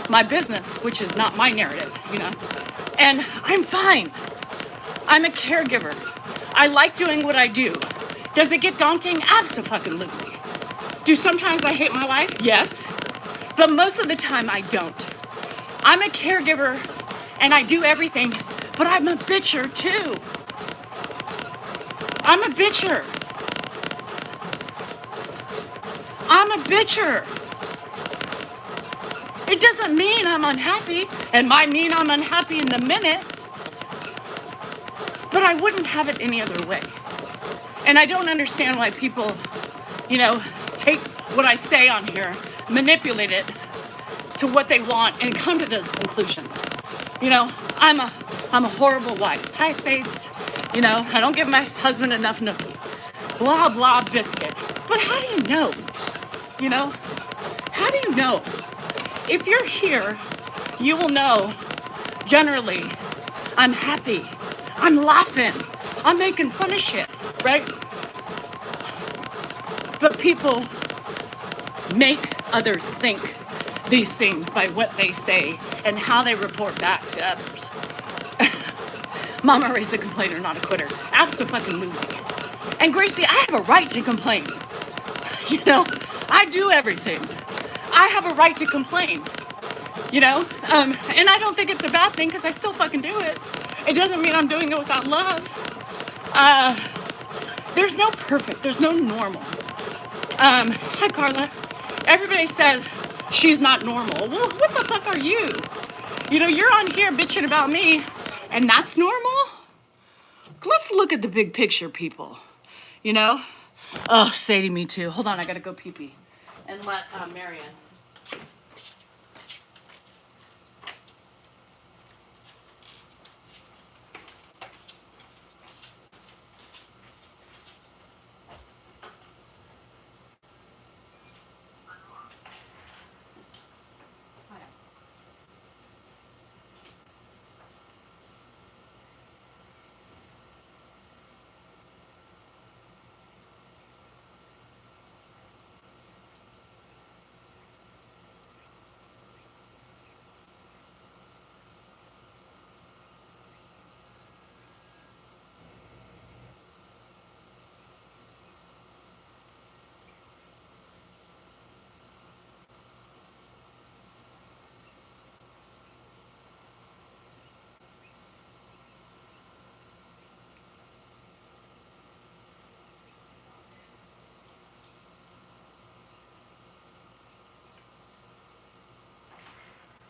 my business, which is not my narrative, you know? And I'm fine. I'm a caregiver. I like doing what I do. Does it get daunting? Absolutely. Do sometimes I hate my life? Yes. But most of the time I don't. I'm a caregiver and I do everything, but I'm a bitcher too. I'm a bitcher. I'm a bitcher. It doesn't mean I'm unhappy. It might mean I'm unhappy in the minute, but I wouldn't have it any other way. And I don't understand why people, you know, take what I say on here, manipulate it to what they want, and come to those conclusions. You know, I'm a horrible wife. Hi, States. You know, I don't give my husband enough nookie. Blah, blah, biscuit. But how do you know? You know? How do you know? If you're here, you will know, generally, I'm happy. I'm laughing. I'm making fun of shit, right? But people make others think these things by what they say and how they report back to others. Mama raised a complainer, not a quitter. Absolutely. And Gracie, I have a right to complain. You know, I do everything. I have a right to complain. You know, and I don't think it's a bad thing because I still fucking do it. It doesn't mean I'm doing it without love. There's no perfect. There's no normal. Hi, Carla. Everybody says she's not normal. Well, what the fuck are you? You know, you're on here bitching about me, and that's normal? Let's look at the big picture, people. You know? Oh, Sadie, me too. Hold on, I gotta go pee-pee. And let Marianne.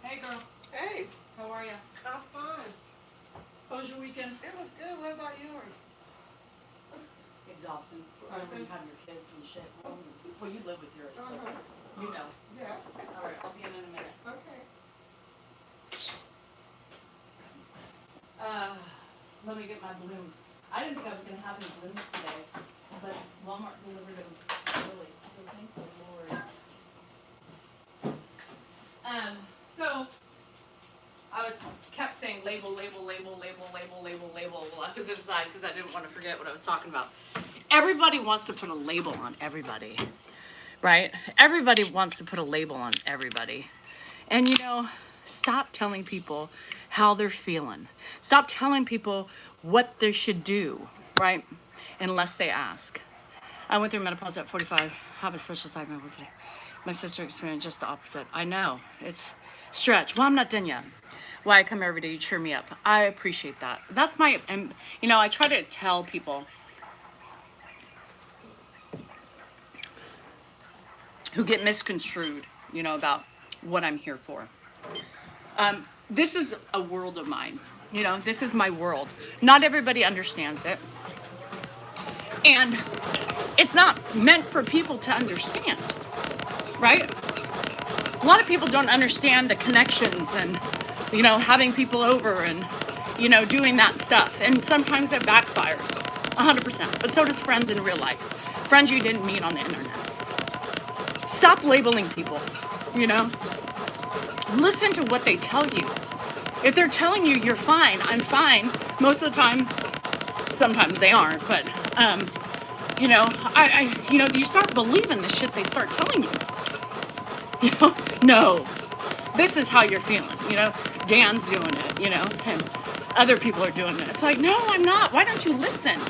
Hey, girl. Hey, How are you? I'm fine. How was your weekend? It was good. What about yours? Exhausting. When you have your kids and shit. Well, you live with yours, so you know. Yeah. All right, I'll be in a minute. Okay. Let me get my balloons. I didn't think I was going to have any balloons today, but Walmart delivered them early, so thank the Lord. So I kept saying label. Well, I was inside because I didn't want to forget what I was talking about. Everybody wants to put a label on everybody. right? Everybody wants to put a label on everybody. And stop telling people how they're feeling. Stop telling people what they should do, right? Unless they ask. I went through menopause at 45. Have a special side menopause today. My sister experienced just the opposite. I know. It's stretch. Well, I'm not done yet. Why I come every day, you cheer me up. I appreciate that. That's my, and I try to tell people who get misconstrued, about what I'm here for. This is a world of mine. This is my world. Not everybody understands it. And it's not meant for people to understand, right? A lot of people don't understand the connections and, having people over and, doing that stuff. And sometimes it backfires, 100%. But so does friends in real life. Friends you didn't meet on the internet. Stop labeling people, Listen to what they tell you. If they're telling you you're fine, I'm fine, most of the time, sometimes they aren't, but, you start believing the shit they start telling you. No, this is how you're feeling, Dan's doing it, and other people are doing it. It's like, no, I'm not. Why don't you listen?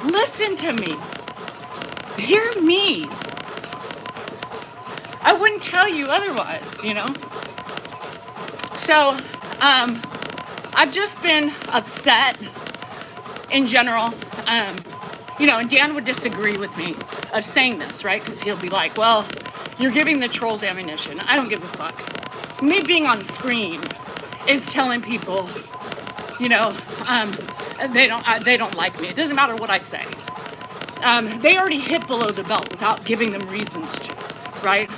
Listen to me. Hear me. I wouldn't tell you otherwise, So, I've just been upset in general. And Dan would disagree with me of saying this, right? Because he'll be like, well, you're giving the trolls ammunition. I don't give a fuck. Me being on screen is telling people, they don't like me. It doesn't matter what I say. They already hit below the belt without giving them reasons to, right?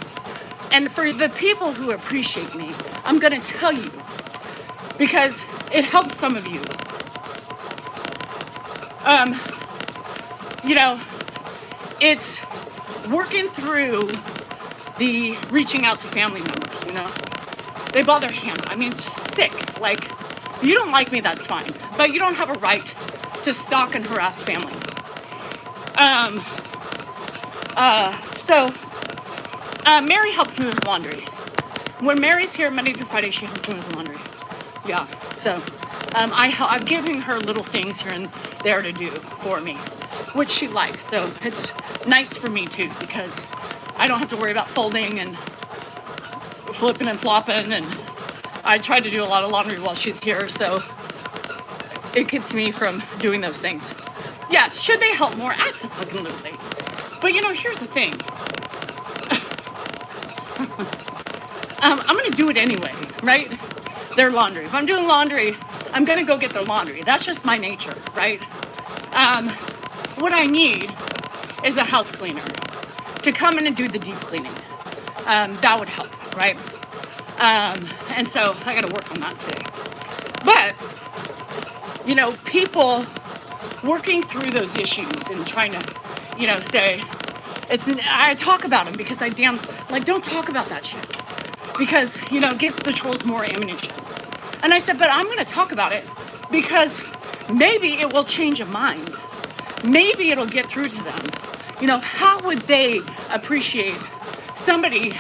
And for the people who appreciate me, I'm going to tell you because it helps some of you. It's working through the reaching out to family members, They bought their hand. I mean, it's sick. Like, you don't like me, that's fine. But you don't have a right to stalk and harass family. Mary helps me with laundry. When Mary's here Monday through Friday, she helps me with laundry. Yeah, so I'm giving her little things here and there to do for me, which she likes. So it's nice for me too, because I don't have to worry about folding and flipping and flopping. And I try to do a lot of laundry while she's here, so it keeps me from doing those things. Yeah, should they help more? Absolutely. But here's the thing. I'm gonna do it anyway, right? Their laundry. If I'm doing laundry, I'm gonna go get their laundry. That's just my nature, right? What I need is a house cleaner to come in and do the deep cleaning. That would help, right? And so I gotta work on that today. But, people working through those issues and trying to, say, I talk about them because don't talk about that shit. Because, it gives the trolls more ammunition. And I said, but I'm going to talk about it because maybe it will change a mind. Maybe it'll get through to them. How would they appreciate somebody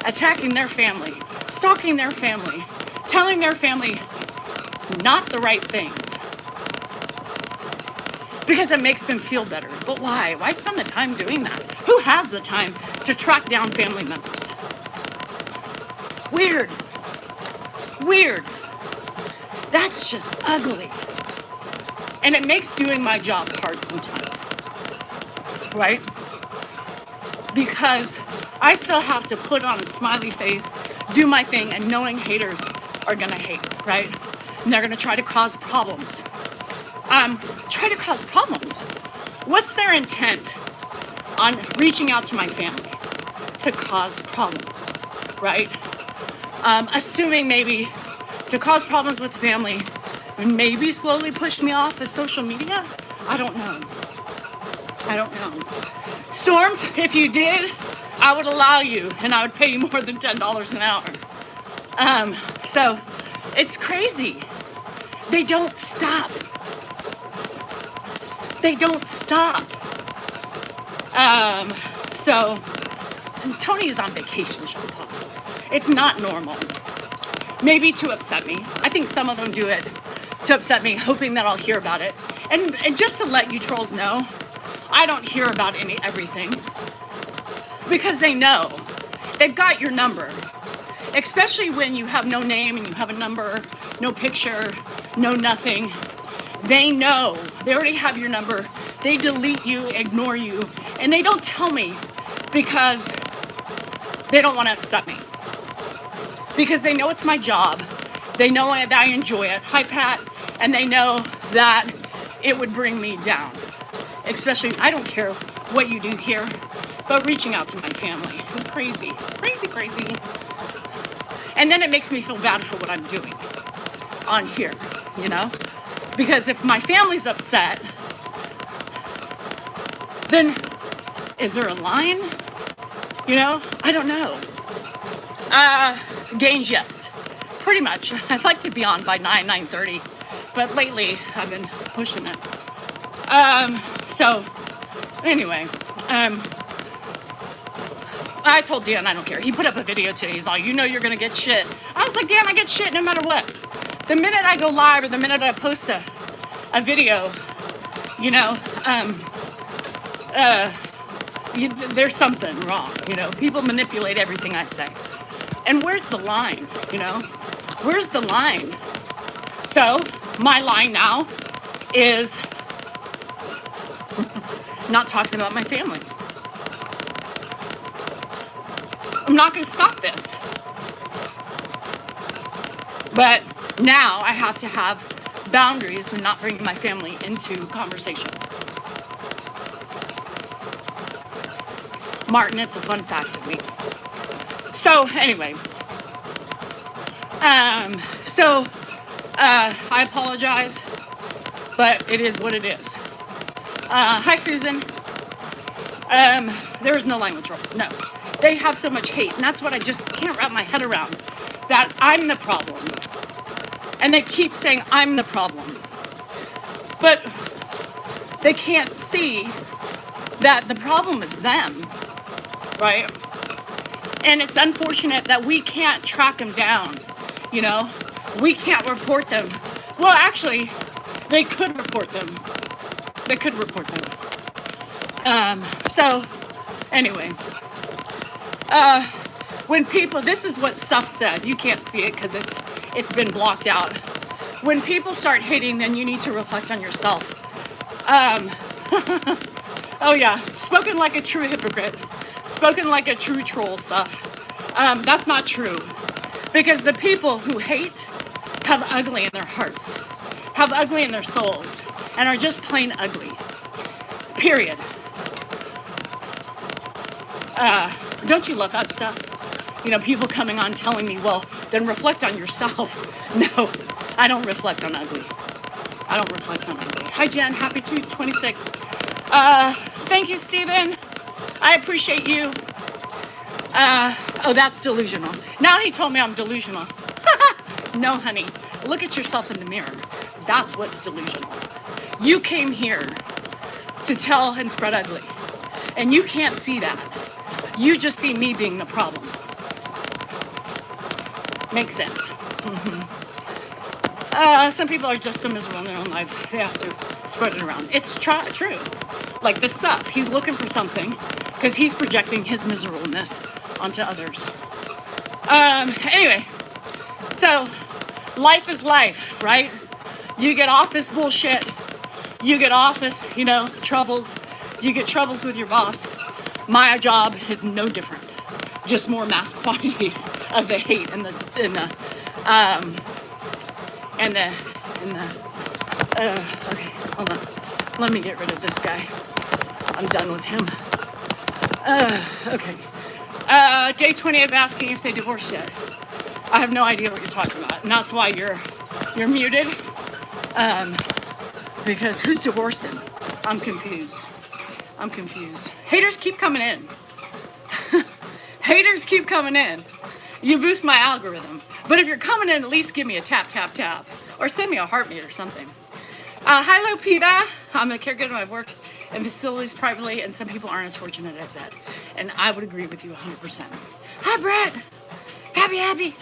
attacking their family, stalking their family, telling their family not the right things? Because it makes them feel better. But why? Why spend the time doing that? Who has the time to track down family members? Weird. That's just ugly. And it makes doing my job hard sometimes. Right? Because I still have to put on a smiley face, do my thing, and knowing haters are gonna hate, right? And they're gonna try to cause problems. What's their intent on reaching out to my family? To cause problems, right? Assuming maybe to cause problems with the family and maybe slowly push me off of social media? I don't know. Storms, if you did, I would allow you and I would pay you more than $10 an hour. So it's crazy. They don't stop. So Tony is on vacation, Chantal. It's not normal. Maybe to upset me. I think some of them do it to upset me, hoping that I'll hear about it. And just to let you trolls know, I don't hear about everything because they know. They've got your number. Especially when you have no name and you have a number, no picture, no nothing. They know. They already have your number. They delete you, ignore you, and they don't tell me because they don't want to upset me. Because they know it's my job. They know that I enjoy it. Hi, Pat. And they know that it would bring me down. Especially, I don't care what you do here, but reaching out to my family is crazy. Crazy, crazy. And then it makes me feel bad for what I'm doing on here, you know? Because if my family's upset, then is there a line? You know? I don't know. Gains, yes. Pretty much. I'd like to be on by 9:30. But lately, I've been pushing it. So, anyway. I told Dan I don't care. He put up a video today. He's like, you know you're going to get shit. I was like, Dan, I get shit no matter what. The minute I go live or the minute I post a video, you know, there's something wrong, you know. People manipulate everything I say. And where's the line, you know? Where's the line? So, my line now is not talking about my family. I'm not going to stop this. But now I have to have boundaries and not bringing my family into conversations. Martin, it's a fun fact of me. So anyway, I apologize, but it is what it is. Hi, Susan. There is no language rules. No, they have so much hate, and that's what I just can't wrap my head around. That I'm the problem, and they keep saying I'm the problem, but they can't see that the problem is them, right? And it's unfortunate that we can't track them down, you know? We can't report them. Well, actually, they could report them. They could report them. So, anyway. When people, this is what Suf said. You can't see it because it's been blocked out. When people start hating, then you need to reflect on yourself. Oh yeah, spoken like a true hypocrite. Spoken like a true troll, Suf. That's not true. Because the people who hate have ugly in their hearts, have ugly in their souls, and are just plain ugly. Period. Don't you love that stuff? You know, people coming on telling me, well, then reflect on yourself. No, I don't reflect on ugly. I don't reflect on ugly. Hi, Jen. Happy 226. Thank you, Steven. I appreciate you. Oh, that's delusional. Now he told me I'm delusional. No, honey. Look at yourself in the mirror. That's what's delusional. You came here to tell and spread ugly. And you can't see that. You just see me being the problem. Makes sense. Mm-hmm. Some people are just so miserable in their own lives, they have to spread it around. It's true. Like this Suf, he's looking for something because he's projecting his miserableness onto others. Anyway, so life is life, right? You get off this bullshit. You get off this, you know, troubles. You get troubles with your boss. My job is no different. Just more mass quantities of the hate and the okay, hold on. Let me get rid of this guy. I'm done with him. Okay. Day 28 asking if they divorced yet. I have no idea what you're talking about, and that's why you're muted. Because who's divorcing? I'm confused. Haters keep coming in. Haters keep coming in. You boost my algorithm. But if you're coming in, at least give me a tap, tap, tap. Or send me a heartbeat or something. Hi, Lupita. I'm a caregiver. I've worked in facilities privately, and some people aren't as fortunate as that. And I would agree with you 100%. Hi, Brett. Happy.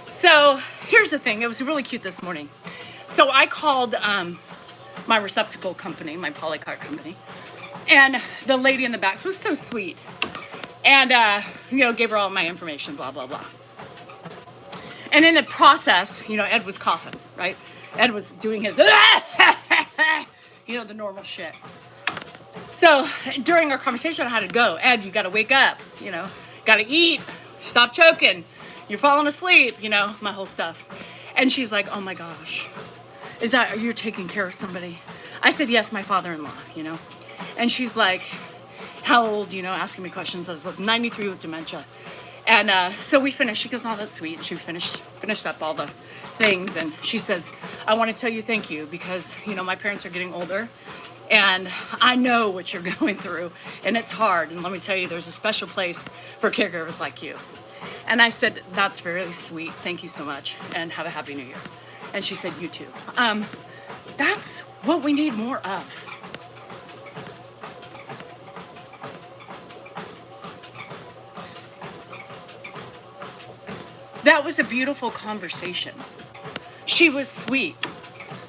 So here's the thing. It was really cute this morning. So I called my receptacle company, my polycart company, and the lady in the back was so sweet, and gave her all my information, blah blah blah. And in the process, Ed was coughing, right? Ed was doing his, the normal shit. So during our conversation, I had to go. Ed, you got to wake up, got to eat, stop choking, you're falling asleep, my whole stuff. And she's like, oh my gosh, you're taking care of somebody? I said, yes, my father-in-law, And she's like, how old, asking me questions. I was like 93 with dementia. And so we finished. She goes, oh, that's sweet. She finished up all the things. And she says, I want to tell you thank you because, my parents are getting older. And I know what you're going through. And it's hard. And let me tell you, there's a special place for caregivers like you. And I said, that's very sweet. Thank you so much. And have a happy new year. And she said, you too. That's what we need more of. That was a beautiful conversation. She was sweet.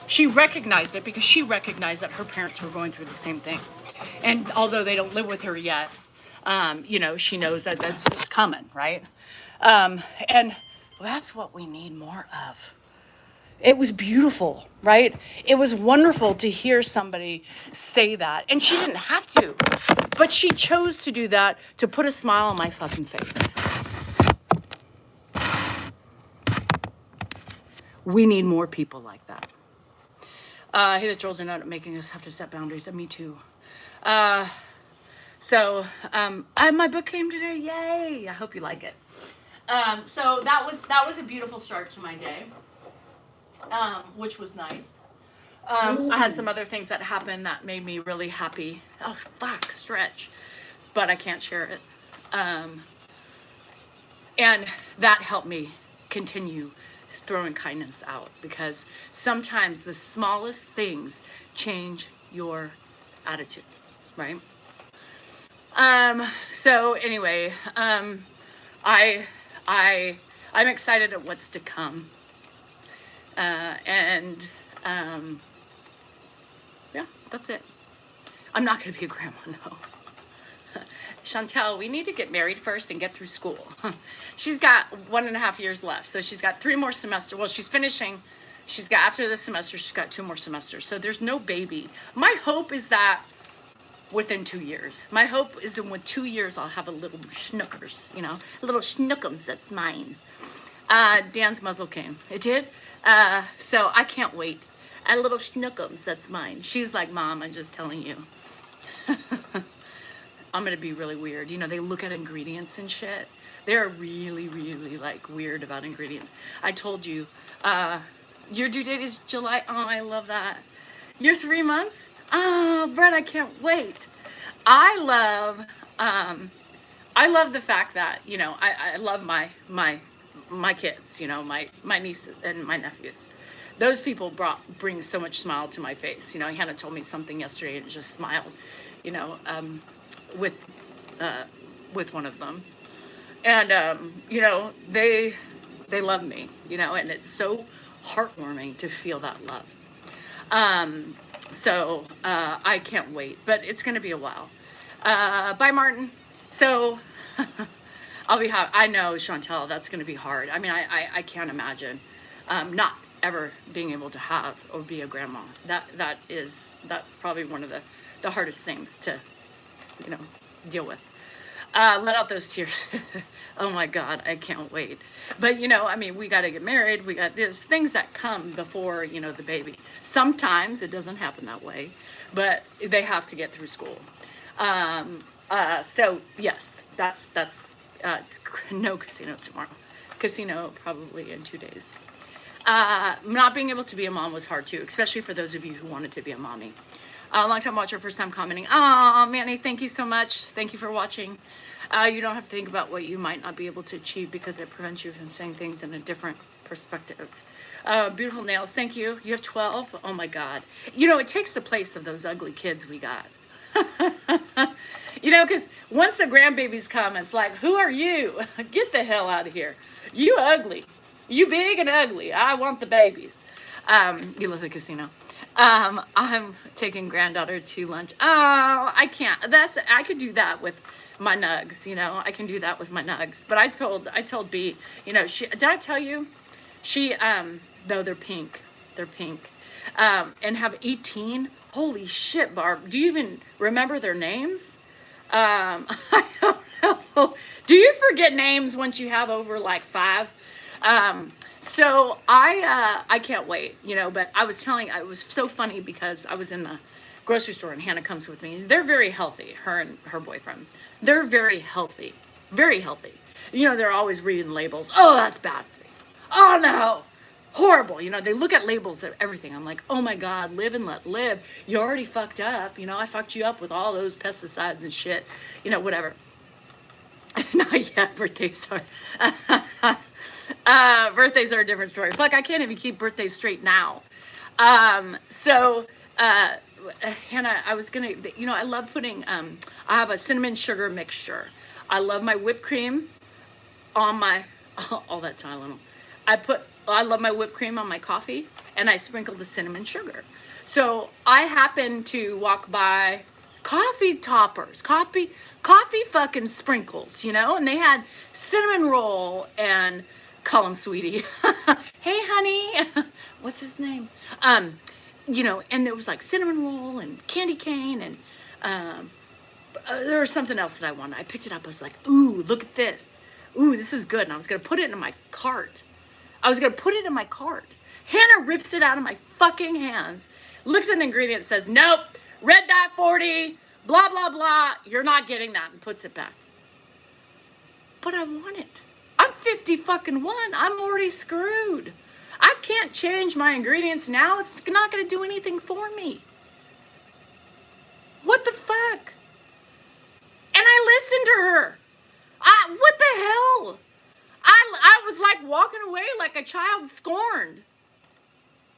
She recognized it because she recognized that her parents were going through the same thing. And although they don't live with her yet, she knows that it's coming, right? And that's what we need more of. It was beautiful, right? It was wonderful to hear somebody say that. And she didn't have to, but she chose to do that to put a smile on my fucking face. We need more people like that. I hate that trolls are not making us have to set boundaries. Me too. My book came today. Yay! I hope you like it. So that was a beautiful start to my day, which was nice. I had some other things that happened that made me really happy. Oh fuck, stretch, but I can't share it. And that helped me continue throwing kindness out because sometimes the smallest things change your attitude, right? So anyway, I'm excited at what's to come. Yeah, that's it. I'm not gonna be a grandma, no. Chantel, we need to get married first and get through school. She's got 1.5 years left. So she's got 3 more semesters. Well, she's finishing. After this semester, she's got 2 more semesters. So there's no baby. My hope is that within 2 years. My hope is that with 2 years, I'll have a little schnookers, a little schnookums that's mine. Dan's muzzle came. It did? So I can't wait. A little schnookums that's mine. She's like, Mom, I'm just telling you. I'm gonna be really weird. They look at ingredients and shit. They're really, really like weird about ingredients. I told you, your due date is July. Oh, I love that. You're 3 months? Oh, Brett, I can't wait. I love the fact that, I love my kids, my niece and my nephews. Those people bring so much smile to my face. Hannah told me something yesterday and just smiled, with one of them, and they love me, and it's so heartwarming to feel that love. I can't wait, but it's gonna be a while. Bye, Martin. So I'll be happy. I know, Chantel, that's gonna be hard. I mean, I can't imagine not ever being able to have or be a grandma. That's probably one of the hardest things to deal with. Let out those tears. Oh my God, I can't wait. But we got to get married. There's things that come before, the baby. Sometimes it doesn't happen that way, but they have to get through school. So yes, that's it's no casino tomorrow. Casino probably in 2 days. Not being able to be a mom was hard too, especially for those of you who wanted to be a mommy. Long time watcher, first time commenting. Oh, Manny, thank you so much. Thank you for watching. You don't have to think about what you might not be able to achieve because it prevents you from saying things in a different perspective. Beautiful nails. Thank you. You have 12. Oh my God. You know, it takes the place of those ugly kids we got. You know, because once the grandbabies come, it's like, who are you? Get the hell out of here. You ugly. You big and ugly. I want the babies. You love the casino. I'm taking granddaughter to lunch. Oh, I can't. I could do that with my nugs, you know. I can do that with my nugs. But I told B, you know, did I tell you? No, they're pink. They're pink. And have 18. Holy shit, Barb. Do you even remember their names? I don't know. Do you forget names once you have over like 5? So I can't wait, you know, but it was so funny because I was in the grocery store and Hannah comes with me. They're very healthy, her and her boyfriend. They're very healthy, very healthy. You know, they're always reading labels. Oh, that's bad for me. Oh no, horrible. You know, they look at labels of everything. I'm like, oh my God, live and let live. You already fucked up. You know, I fucked you up with all those pesticides and shit, you know, whatever. Not yet, birthdays are. Birthdays are a different story. Fuck, I can't even keep birthdays straight now. Hannah, I was gonna, you know, I love putting, I have a cinnamon sugar mixture. I love my whipped cream on my, all that Tylenol. I love my whipped cream on my coffee and I sprinkle the cinnamon sugar. So I happen to walk by coffee toppers, coffee fucking sprinkles, you know, and they had cinnamon roll and call him sweetie. Hey honey, what's his name? You know, and there was like cinnamon roll and candy cane and there was something else that I wanted. I picked it up. I was like, ooh, look at this. Ooh, this is good. And I was going to put it in my cart. Hannah rips it out of my fucking hands, looks at the ingredients, says, nope, red dye 40, blah, blah, blah. You're not getting that, and puts it back. But I want it. I'm 50 fucking 1. I'm already screwed. I can't change my ingredients now. It's not going to do anything for me. What the fuck? And I listened to her. What the hell? I was like walking away like a child scorned.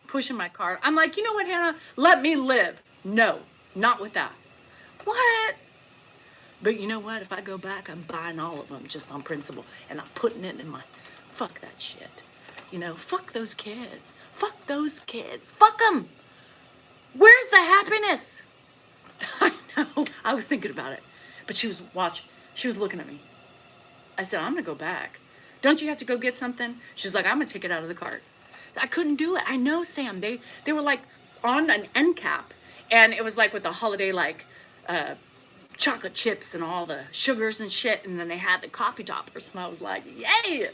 Pushing my cart. I'm like, you know what, Hannah? Let me live. No, not with that. What? But you know what? If I go back, I'm buying all of them just on principle. And I'm putting it in my, fuck that shit. You know, fuck those kids. Fuck those kids. Fuck them. Where's the happiness? I know. I was thinking about it. But she was looking at me. I said, I'm going to go back. Don't you have to go get something? She's like, I'm going to take it out of the cart. I couldn't do it. I know, Sam. They were like on an end cap. And it was like with the holiday, like, chocolate chips and all the sugars and shit. And then they had the coffee toppers. And I was like, yay!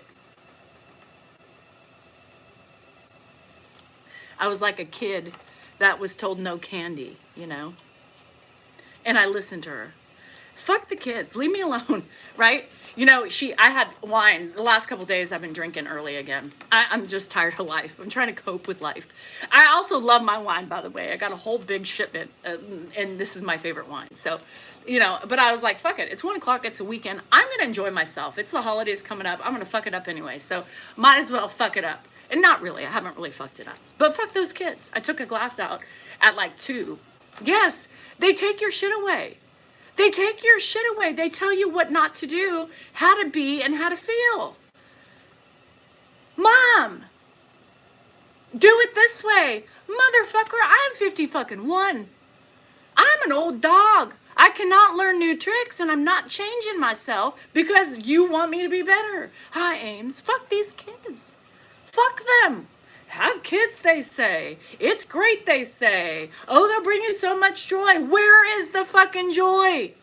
I was like a kid that was told no candy, you know? And I listened to her. Fuck the kids. Leave me alone, right? You know, I had wine. The last couple of days I've been drinking early again. I'm just tired of life. I'm trying to cope with life. I also love my wine, by the way. I got a whole big shipment, and this is my favorite wine. So, you know, but I was like, fuck it. It's 1 o'clock. It's a weekend. I'm going to enjoy myself. It's the holidays coming up. I'm going to fuck it up anyway. So might as well fuck it up. And not really. I haven't really fucked it up. But fuck those kids. I took a glass out at like 2. Yes, they take your shit away. They take your shit away. They tell you what not to do, how to be, and how to feel. Mom, do it this way. Motherfucker, I'm 50 fucking 1. I'm an old dog. I cannot learn new tricks, and I'm not changing myself because you want me to be better. Hi, Ames. Fuck these kids. Fuck them. Have kids, they say. It's great, they say. Oh, they'll bring you so much joy. Where is the fucking joy?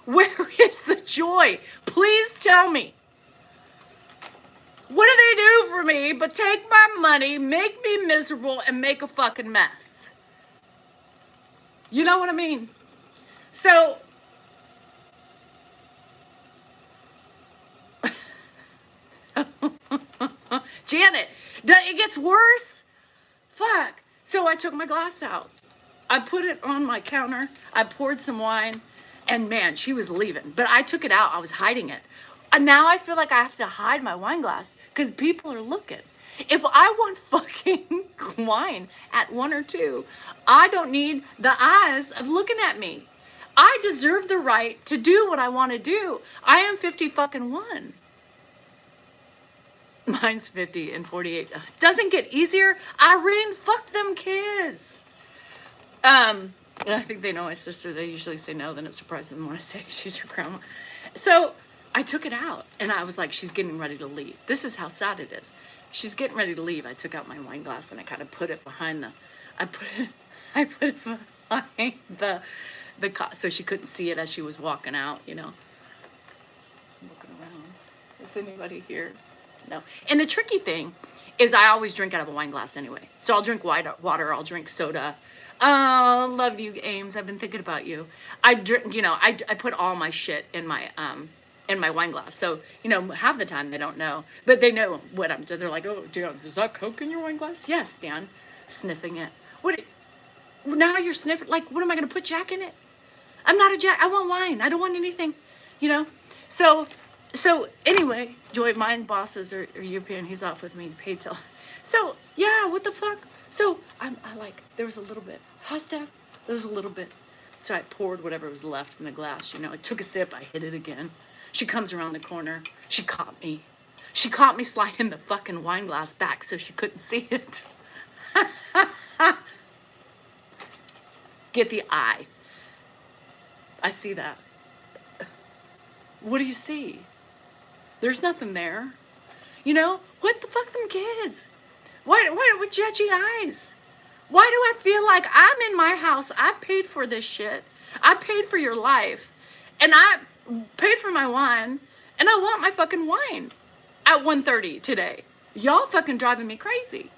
Where is the joy? Please tell me. What do they do for me but take my money, make me miserable, and make a fucking mess? You know what I mean? So, Janet, it gets worse? Fuck. So I took my glass out. I put it on my counter. I poured some wine. And man, she was leaving. But I took it out. I was hiding it. And now I feel like I have to hide my wine glass because people are looking. If I want fucking wine at 1 or 2, I don't need the eyes of looking at me. I deserve the right to do what I want to do. I am 50 fucking 1. Mine's 50 and 48. Doesn't get easier. Irene, fuck them kids. And I think they know my sister. They usually say no, then it surprises them when I say she's your grandma. So I took it out and I was like, she's getting ready to leave. This is how sad it is. She's getting ready to leave. I took out my wine glass and I kind of put it behind I put it behind the cot so she couldn't see it as she was walking out, you know. I'm looking around. Is anybody here? No. And the tricky thing is I always drink out of a wine glass anyway. So I'll drink water, I'll drink soda. Oh, love you, Ames. I've been thinking about you. I drink, you know, I put all my shit in my wine glass. So, you know, half the time they don't know, but they know what I'm doing. They're like, oh, Dan, is that Coke in your wine glass? Yes, Dan. Sniffing it. Now you're sniffing, like, what am I going to put Jack in it? I'm not a Jack. I want wine. I don't want anything, you know? So anyway, Joy, my bosses are European. He's off with me, paid till. So, yeah, what the fuck? So I like, there was a little bit. Hasta, there was a little bit. So I poured whatever was left from the glass, you know. I took a sip, I hit it again. She comes around the corner. She caught me. She caught me sliding the fucking wine glass back so she couldn't see it. Get the eye. I see that. What do you see? There's nothing there. You know, what the fuck them kids? Why with judgy eyes? Why do I feel like I'm in my house? I paid for this shit. I paid for your life. And I paid for my wine. And I want my fucking wine at 1:30 today. Y'all fucking driving me crazy.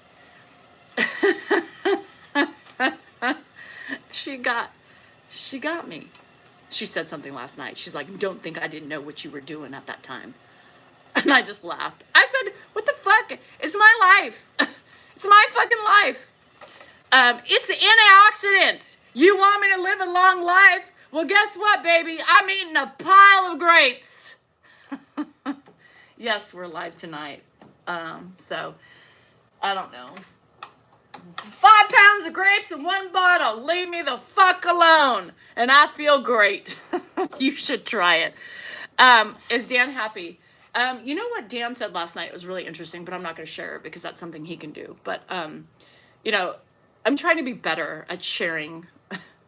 She got me. She said something last night. She's like, don't think I didn't know what you were doing at that time. And I just laughed. I said, what the fuck? It's my life. It's my fucking life. It's antioxidants. You want me to live a long life? Well, guess what, baby? I'm eating a pile of grapes. Yes, we're live tonight. So, I don't know. 5 pounds of grapes in 1 bottle. Leave me the fuck alone. And I feel great. You should try it. Is Dan happy? You know what Dan said last night was really interesting, but I'm not going to share it because that's something he can do. But, you know, I'm trying to be better at sharing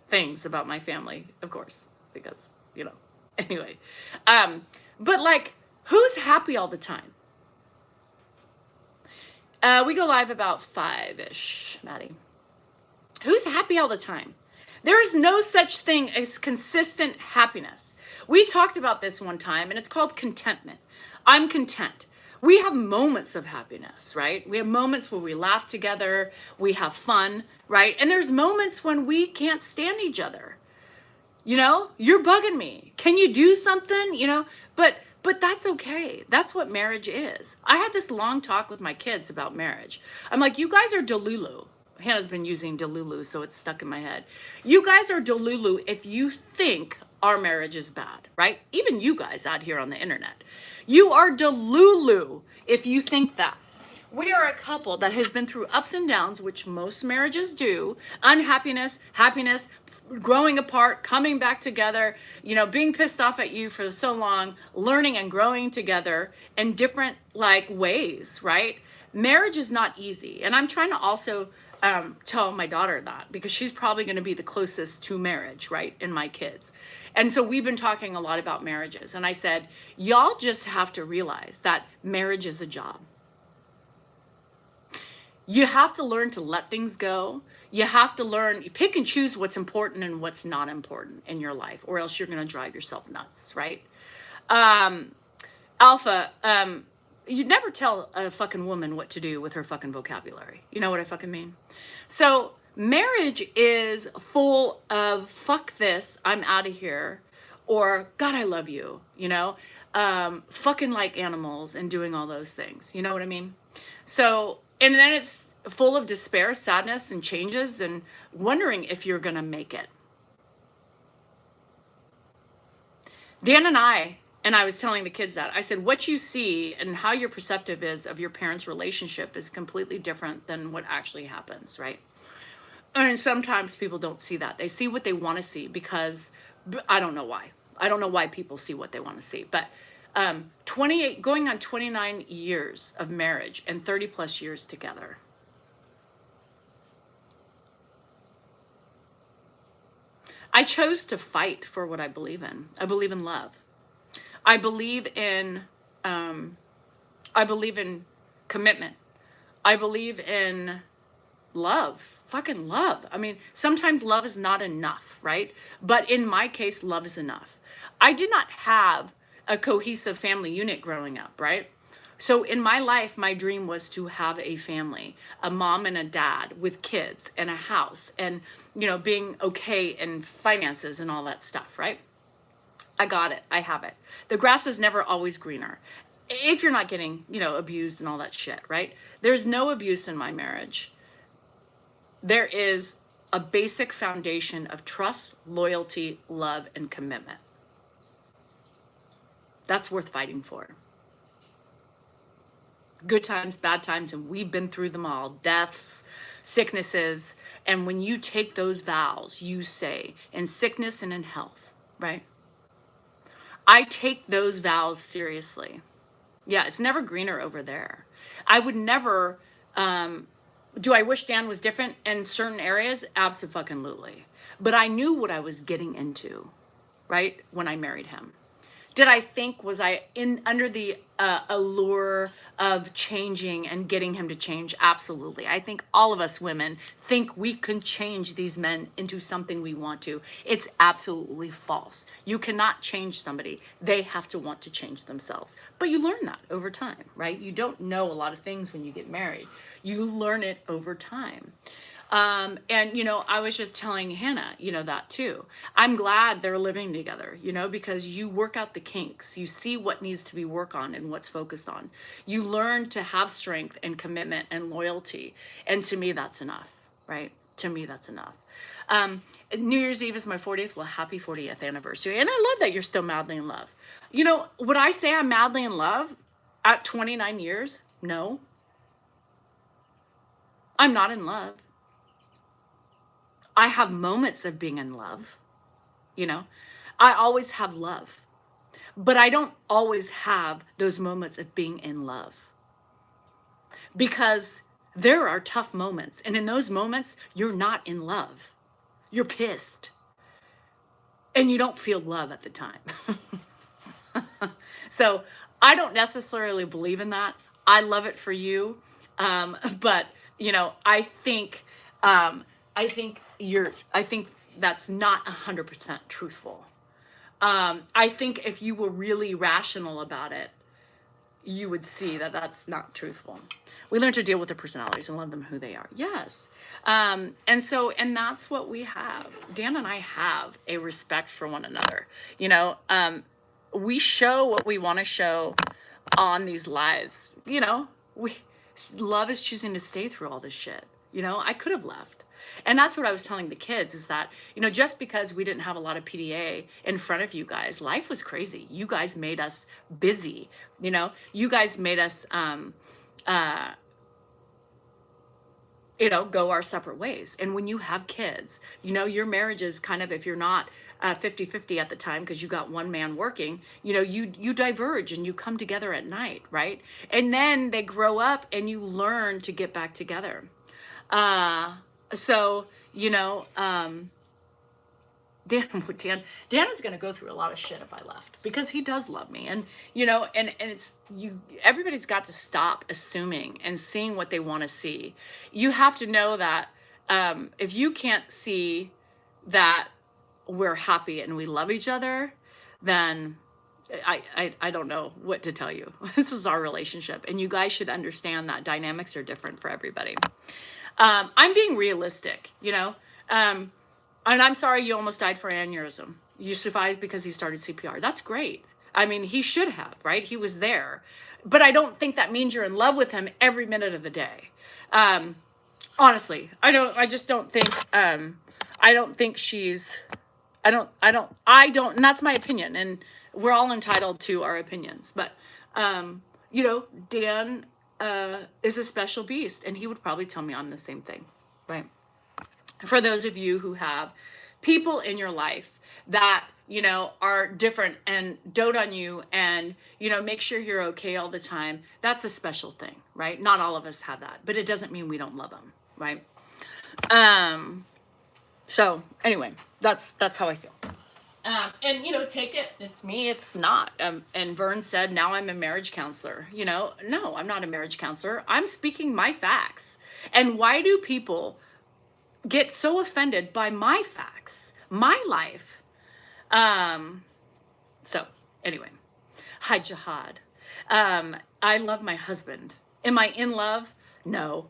things about my family, of course, because, you know, anyway. But, like, who's happy all the time? We go live about 5-ish, Maddie. Who's happy all the time? There is no such thing as consistent happiness. We talked about this one time, and it's called contentment. I'm content. We have moments of happiness, right? We have moments where we laugh together, we have fun, right? And there's moments when we can't stand each other. You know, you're bugging me. Can you do something? You know, but that's okay. That's what marriage is. I had this long talk with my kids about marriage. I'm like, you guys are Delulu. Hannah's been using Delulu, so it's stuck in my head. You guys are Delulu if you think our marriage is bad, right? Even you guys out here on the internet. You are Delulu if you think that. We are a couple that has been through ups and downs, which most marriages do. Unhappiness, happiness, growing apart, coming back together, you know, being pissed off at you for so long, learning and growing together in different like ways, right? Marriage is not easy. And I'm trying to also tell my daughter that because she's probably going to be the closest to marriage, right? In my kids. And so we've been talking a lot about marriages. And I said, y'all just have to realize that marriage is a job. You have to learn to let things go. You have to learn, you pick and choose what's important and what's not important in your life, or else you're going to drive yourself nuts, right? Alpha, you'd never tell a fucking woman what to do with her fucking vocabulary. You know what I fucking mean? So marriage is full of fuck this, I'm out of here, or God, I love you, you know? Fucking like animals and doing all those things. You know what I mean? So, and then it's full of despair, sadness, and changes, and wondering if you're gonna make it. Dan and I And I was telling the kids that. I said, what you see and how your perceptive is of your parents' relationship is completely different than what actually happens, right? And sometimes people don't see that. They see what they want to see because I don't know why. I don't know why people see what they want to see. But 28, going on 29 years of marriage and 30 plus years together. I chose to fight for what I believe in. I believe in love. I believe in commitment. I believe in love. Fucking love. I mean, sometimes love is not enough, right? But in my case, love is enough. I did not have a cohesive family unit growing up, right? So in my life, my dream was to have a family, a mom and a dad with kids and a house and, you know, being okay in finances and all that stuff, right? I got it. I have it. The grass is never always greener. If you're not getting, you know, abused and all that shit, right? There's no abuse in my marriage. There is a basic foundation of trust, loyalty, love, and commitment. That's worth fighting for. Good times, bad times, and we've been through them all. Deaths, sicknesses. And when you take those vows, you say, in sickness and in health, right? I take those vows seriously. Yeah, it's never greener over there. I would never, do I wish Dan was different in certain areas? Absolutely. But I knew what I was getting into, right, when I married him. Did I think, was I under the allure of changing and getting him to change? Absolutely. I think all of us women think we can change these men into something we want to. It's absolutely false. You cannot change somebody. They have to want to change themselves. But you learn that over time, right? You don't know a lot of things when you get married. You learn it over time. And, you know, I was just telling Hannah, you know, that too. I'm glad they're living together, you know, because you work out the kinks. You see what needs to be worked on and what's focused on. You learn to have strength and commitment and loyalty. And to me, that's enough, right? To me, that's enough. New Year's Eve is my 40th. Well, happy 40th anniversary. And I love that you're still madly in love. You know, would I say I'm madly in love at 29 years? No. I'm not in love. I have moments of being in love, you know. I always have love, but I don't always have those moments of being in love because there are tough moments. And in those moments, you're not in love. You're pissed and you don't feel love at the time. So I don't necessarily believe in that. I love it for you. But you know, I think that's not 100% truthful. I think if you were really rational about it, you would see that that's not truthful. We learn to deal with their personalities and love them who they are. Yes. And that's what we have. Dan and I have a respect for one another. You know, we show what we want to show on these lives. You know, love is choosing to stay through all this shit. You know, I could have left. And that's what I was telling the kids is that, you know, just because we didn't have a lot of PDA in front of you guys, life was crazy. You guys made us busy. You know, you guys made us, you know, go our separate ways. And when you have kids, you know, your marriage is kind of, if you're not 50-50 at the time, because you got one man working, you know, you diverge and you come together at night, right? And then they grow up and you learn to get back together. So, you know, Dan is going to go through a lot of shit if I left because he does love me. And, you know, and it's everybody's got to stop assuming and seeing what they want to see. You have to know that, if you can't see that we're happy and we love each other, then I don't know what to tell you. This is our relationship and you guys should understand that dynamics are different for everybody. I'm being realistic, you know, and I'm sorry you almost died for aneurysm. You survived because he started CPR. That's great. I mean, he should have, right? He was there. But I don't think that means you're in love with him every minute of the day. Honestly, I just don't think, I don't think she's, I don't, and that's my opinion. And we're all entitled to our opinions, but you know, Dan is a special beast, and he would probably tell me I'm the same thing, right? For those of you who have people in your life that, you know, are different and dote on you and, you know, make sure you're okay all the time, that's a special thing, right? Not all of us have that, but it doesn't mean we don't love them, right? So anyway, that's how I feel. And you know, take it, it's me, it's not. And Vern said, now I'm a marriage counselor. You know, no, I'm not a marriage counselor. I'm speaking my facts. And why do people get so offended by my facts, my life? So anyway, hi Jihad. I love my husband. Am I in love? No.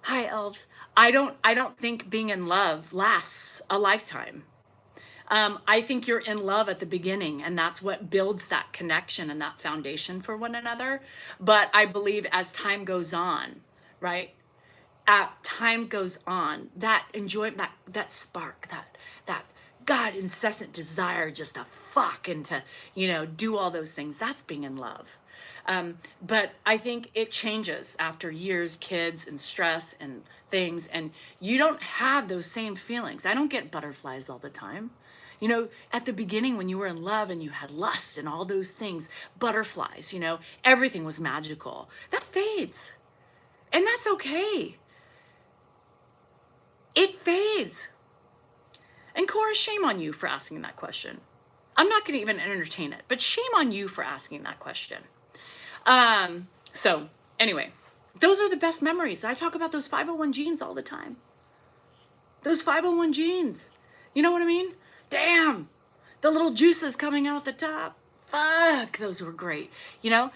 Hi elves. I don't think being in love lasts a lifetime. I think you're in love at the beginning, and that's what builds that connection and that foundation for one another. But I believe as time goes on, right? Time goes on, that enjoyment, that spark, that God incessant desire just to fuck and to, you know, do all those things, that's being in love. But I think it changes after years, kids and stress and things, and you don't have those same feelings. I don't get butterflies all the time. You know, at the beginning when you were in love and you had lust and all those things, butterflies, you know, everything was magical. That fades. And that's okay. It fades. And Cora, shame on you for asking that question. I'm not going to even entertain it, but shame on you for asking that question. So anyway, those are the best memories. I talk about those 501 genes all the time. Those 501 genes. You know what I mean? Damn, the little juices coming out at the top. Fuck, those were great. You know,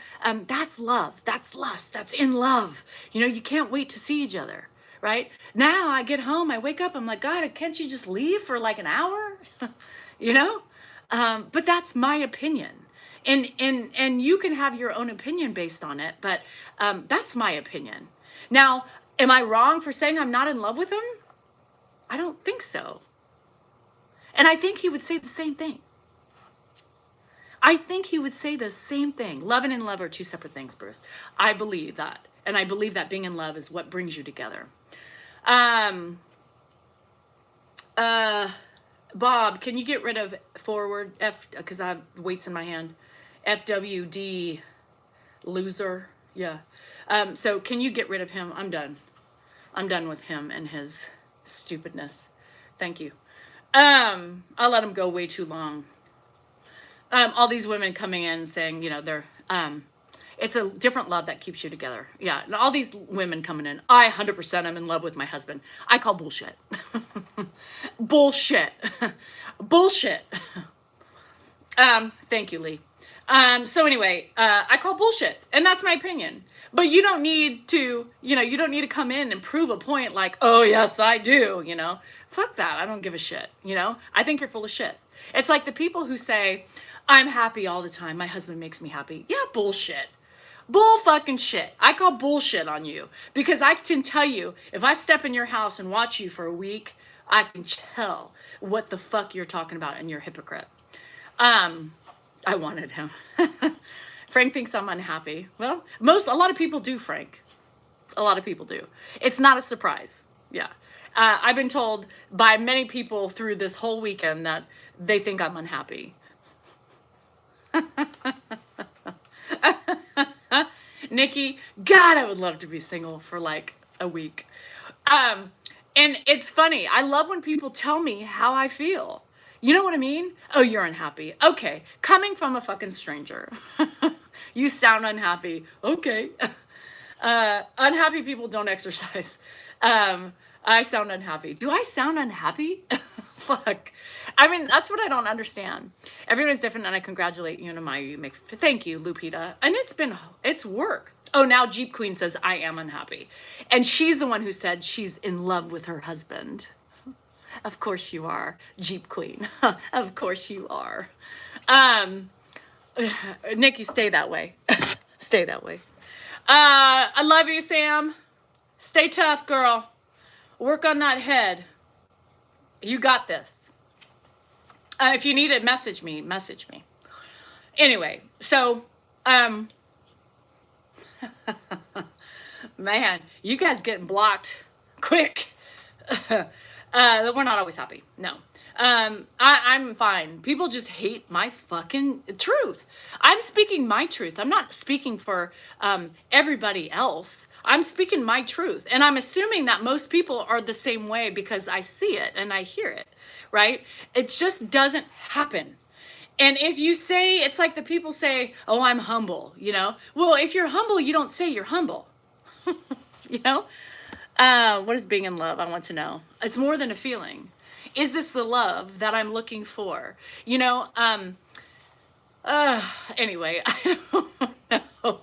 that's love. That's lust. That's in love. You know, you can't wait to see each other, right? Now I get home, I wake up, I'm like, God, can't you just leave for like an hour? You know? But that's my opinion. And you can have your own opinion based on it, but that's my opinion. Now, am I wrong for saying I'm not in love with him? I don't think so. And I think he would say the same thing. I think he would say the same thing. Love and in love are two separate things, Bruce. I believe that. And I believe that being in love is what brings you together. Bob, can you get rid of forward F, because I have weights in my hand. FWD loser. Yeah. So can you get rid of him? I'm done. I'm done with him and his stupidness. Thank you. I'll let him go way too long. All these women coming in saying, you know, they're, it's a different love that keeps you together. Yeah. And all these women coming in, I 100% am in love with my husband. I call bullshit. Bullshit. Bullshit. Thank you, Lee. So anyway, I call bullshit, and that's my opinion. But you don't need to, you know, you don't need to come in and prove a point like, oh yes, I do, you know. Fuck that. I don't give a shit, you know. I think you're full of shit. It's like the people who say, I'm happy all the time. My husband makes me happy. Yeah, bullshit. Bull fucking shit. I call bullshit on you because I can tell you, if I step in your house and watch you for a week, I can tell what the fuck you're talking about, and you're a hypocrite. I wanted him. Frank thinks I'm unhappy. Well, a lot of people do, Frank. A lot of people do. It's not a surprise. Yeah. I've been told by many people through this whole weekend that they think I'm unhappy. Nikki, God, I would love to be single for like a week. And it's funny. I love when people tell me how I feel. You know what I mean? Oh, you're unhappy. Okay. Coming from a fucking stranger. You sound unhappy. Okay. Unhappy people don't exercise. I sound unhappy. Do I sound unhappy? Fuck. I mean, that's what I don't understand. Everyone's different, and I congratulate you and Amaya. Thank you, Lupita. And it's work. Oh, now Jeep Queen says, I am unhappy. And she's the one who said she's in love with her husband. Of course you are, Jeep Queen. Of course you are. Nikki, stay that way. Stay that way. I love you, Sam. Stay tough, girl. Work on that head. You got this. If you need it, message me. Anyway, so, man, you guys getting blocked quick. We're not always happy. No. I'm fine. People just hate my fucking truth. I'm speaking my truth. I'm not speaking for everybody else. I'm speaking my truth. And I'm assuming that most people are the same way because I see it and I hear it, right? It just doesn't happen. And if you say, it's like the people say, oh, I'm humble, you know? Well, if you're humble, you don't say you're humble, you know? What is being in love? I want to know. It's more than a feeling. Is this the love that I'm looking for? You know, anyway, I don't know.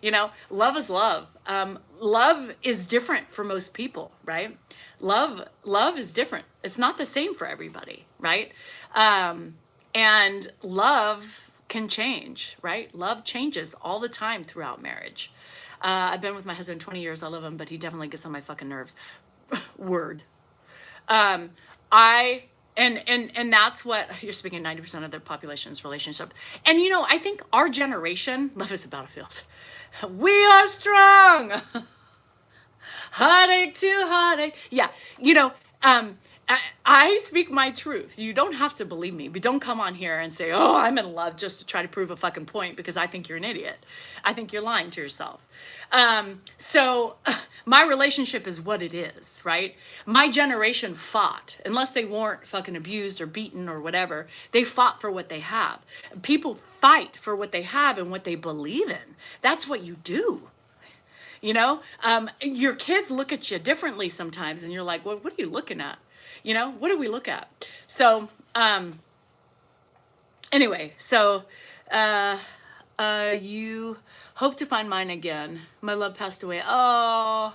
You know, love is love. Love is different for most people, right? Love is different. It's not the same for everybody, right? And love can change, right? Love changes all the time throughout marriage. I've been with my husband 20 years. I love him, but he definitely gets on my fucking nerves. Word. And that's what you're speaking. 90% of the population's relationship. And you know, I think our generation, love is a battlefield. We are strong. Heartache to heartache. Yeah, you know, I speak my truth. You don't have to believe me, but don't come on here and say, oh, I'm in love just to try to prove a fucking point because I think you're an idiot. I think you're lying to yourself. So my relationship is what it is, right? My generation fought, unless they weren't fucking abused or beaten or whatever, they fought for what they have. People fight for what they have and what they believe in. That's what you do. You know, your kids look at you differently sometimes and you're like, well, what are you looking at? You know, what do we look at? So, anyway, so, you hope to find mine again. My love passed away. Oh,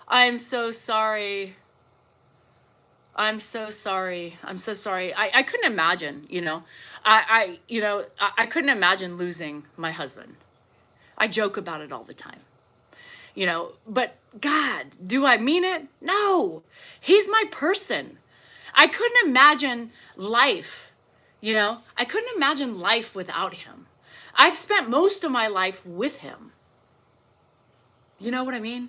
I'm so sorry. I'm so sorry. I'm so sorry. I couldn't imagine, you know, I couldn't imagine losing my husband. I joke about it all the time. You know, but God, do I mean it? No, he's my person. I couldn't imagine life, you know, I couldn't imagine life without him. I've spent most of my life with him. You know what I mean?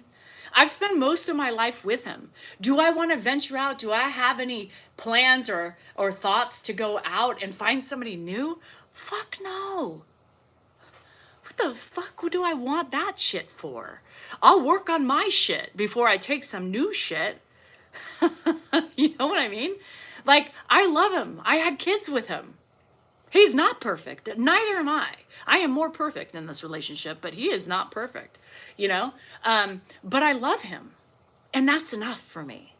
I've spent most of my life with him. Do I want to venture out? Do I have any plans or thoughts to go out and find somebody new? Fuck no. What the fuck do I want that shit for? I'll work on my shit before I take some new shit. You know what I mean? Like, I love him. I had kids with him. He's not perfect. Neither am I. I am more perfect in this relationship, but he is not perfect, you know? But I love him. And that's enough for me.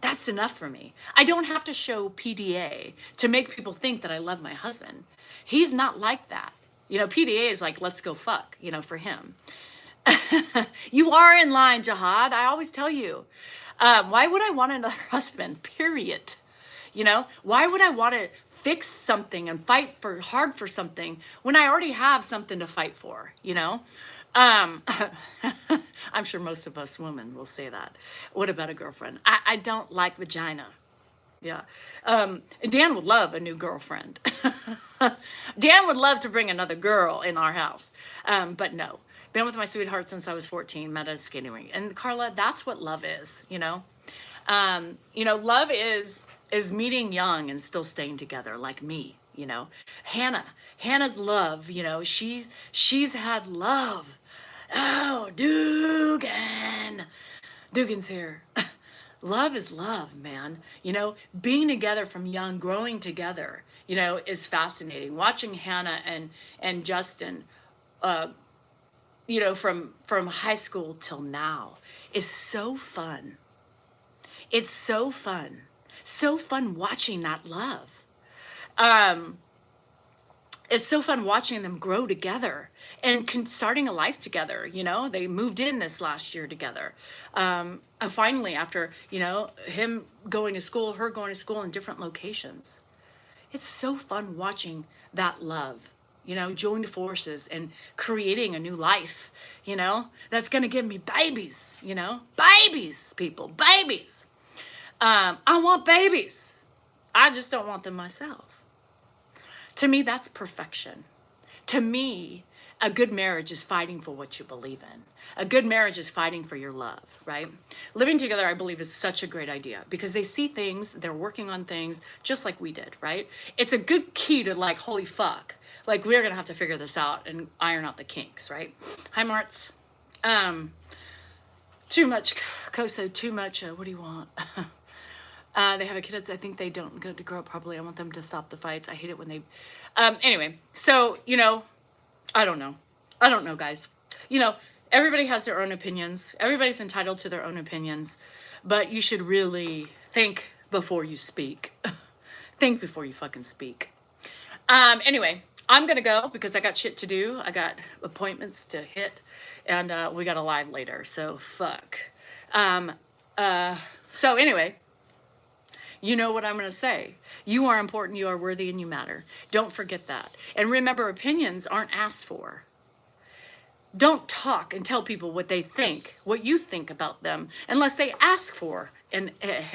That's enough for me. I don't have to show PDA to make people think that I love my husband. He's not like that. You know, PDA is like, let's go fuck, you know, for him. You are in line, Jihad. I always tell you. Why would I want another husband? Period. You know, why would I want to fix something and fight hard for something when I already have something to fight for, you know? I'm sure most of us women will say that. What about a girlfriend? I don't like vagina. Yeah. Dan would love a new girlfriend. Dan would love to bring another girl in our house. But no. Been with my sweetheart since I was 14, met at a skating rink. And Carla, that's what love is, you know? You know, love is meeting young and still staying together, like me, you know? Hannah's love, you know, she's had love. Oh, Dugan's here. Love is love, man. You know, being together from young, growing together, you know, is fascinating. Watching Hannah and Justin, you know, from high school till now is so fun. It's so fun. So fun watching that love. It's so fun watching them grow together and starting a life together. You know, they moved in this last year together. Finally, after, you know, him going to school, her going to school in different locations. It's so fun watching that love, you know, join forces and creating a new life, you know, that's going to give me babies, you know, babies, people, babies. I want babies. I just don't want them myself. To me, that's perfection. To me, a good marriage is fighting for what you believe in. A good marriage is fighting for your love, right? Living together, I believe, is such a great idea because they see things, they're working on things just like we did, right? It's a good key to like, holy fuck, like we're gonna have to figure this out and iron out the kinks, right? Hi, Marts. Too much, Costa, too much, what do you want? They have a kid, I think they don't go to grow up properly. I want them to stop the fights. I hate it when they, anyway, so, you know, I don't know, guys. You know, everybody has their own opinions. Everybody's entitled to their own opinions, but you should really think before you speak. Think before you fucking speak. Anyway, I'm gonna go because I got shit to do. I got appointments to hit, and we got a live later, so fuck. So anyway, you know what I'm going to say. You are important, you are worthy, and you matter. Don't forget that. And remember, opinions aren't asked for. Don't talk and tell people what they think, what you think about them, unless they ask for and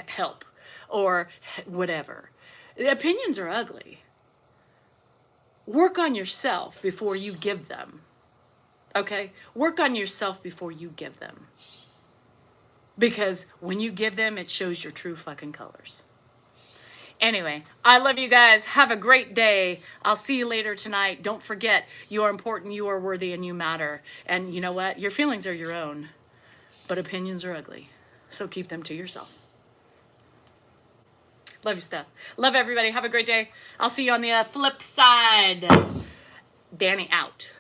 help or whatever. The opinions are ugly. Work on yourself before you give them. Okay? Work on yourself before you give them. Because when you give them, it shows your true fucking colors. Anyway, I love you guys. Have a great day. I'll see you later tonight. Don't forget, you are important, you are worthy, and you matter. And you know what? Your feelings are your own, but opinions are ugly. So keep them to yourself. Love you, Steph. Love everybody. Have a great day. I'll see you on the flip side. Danny out.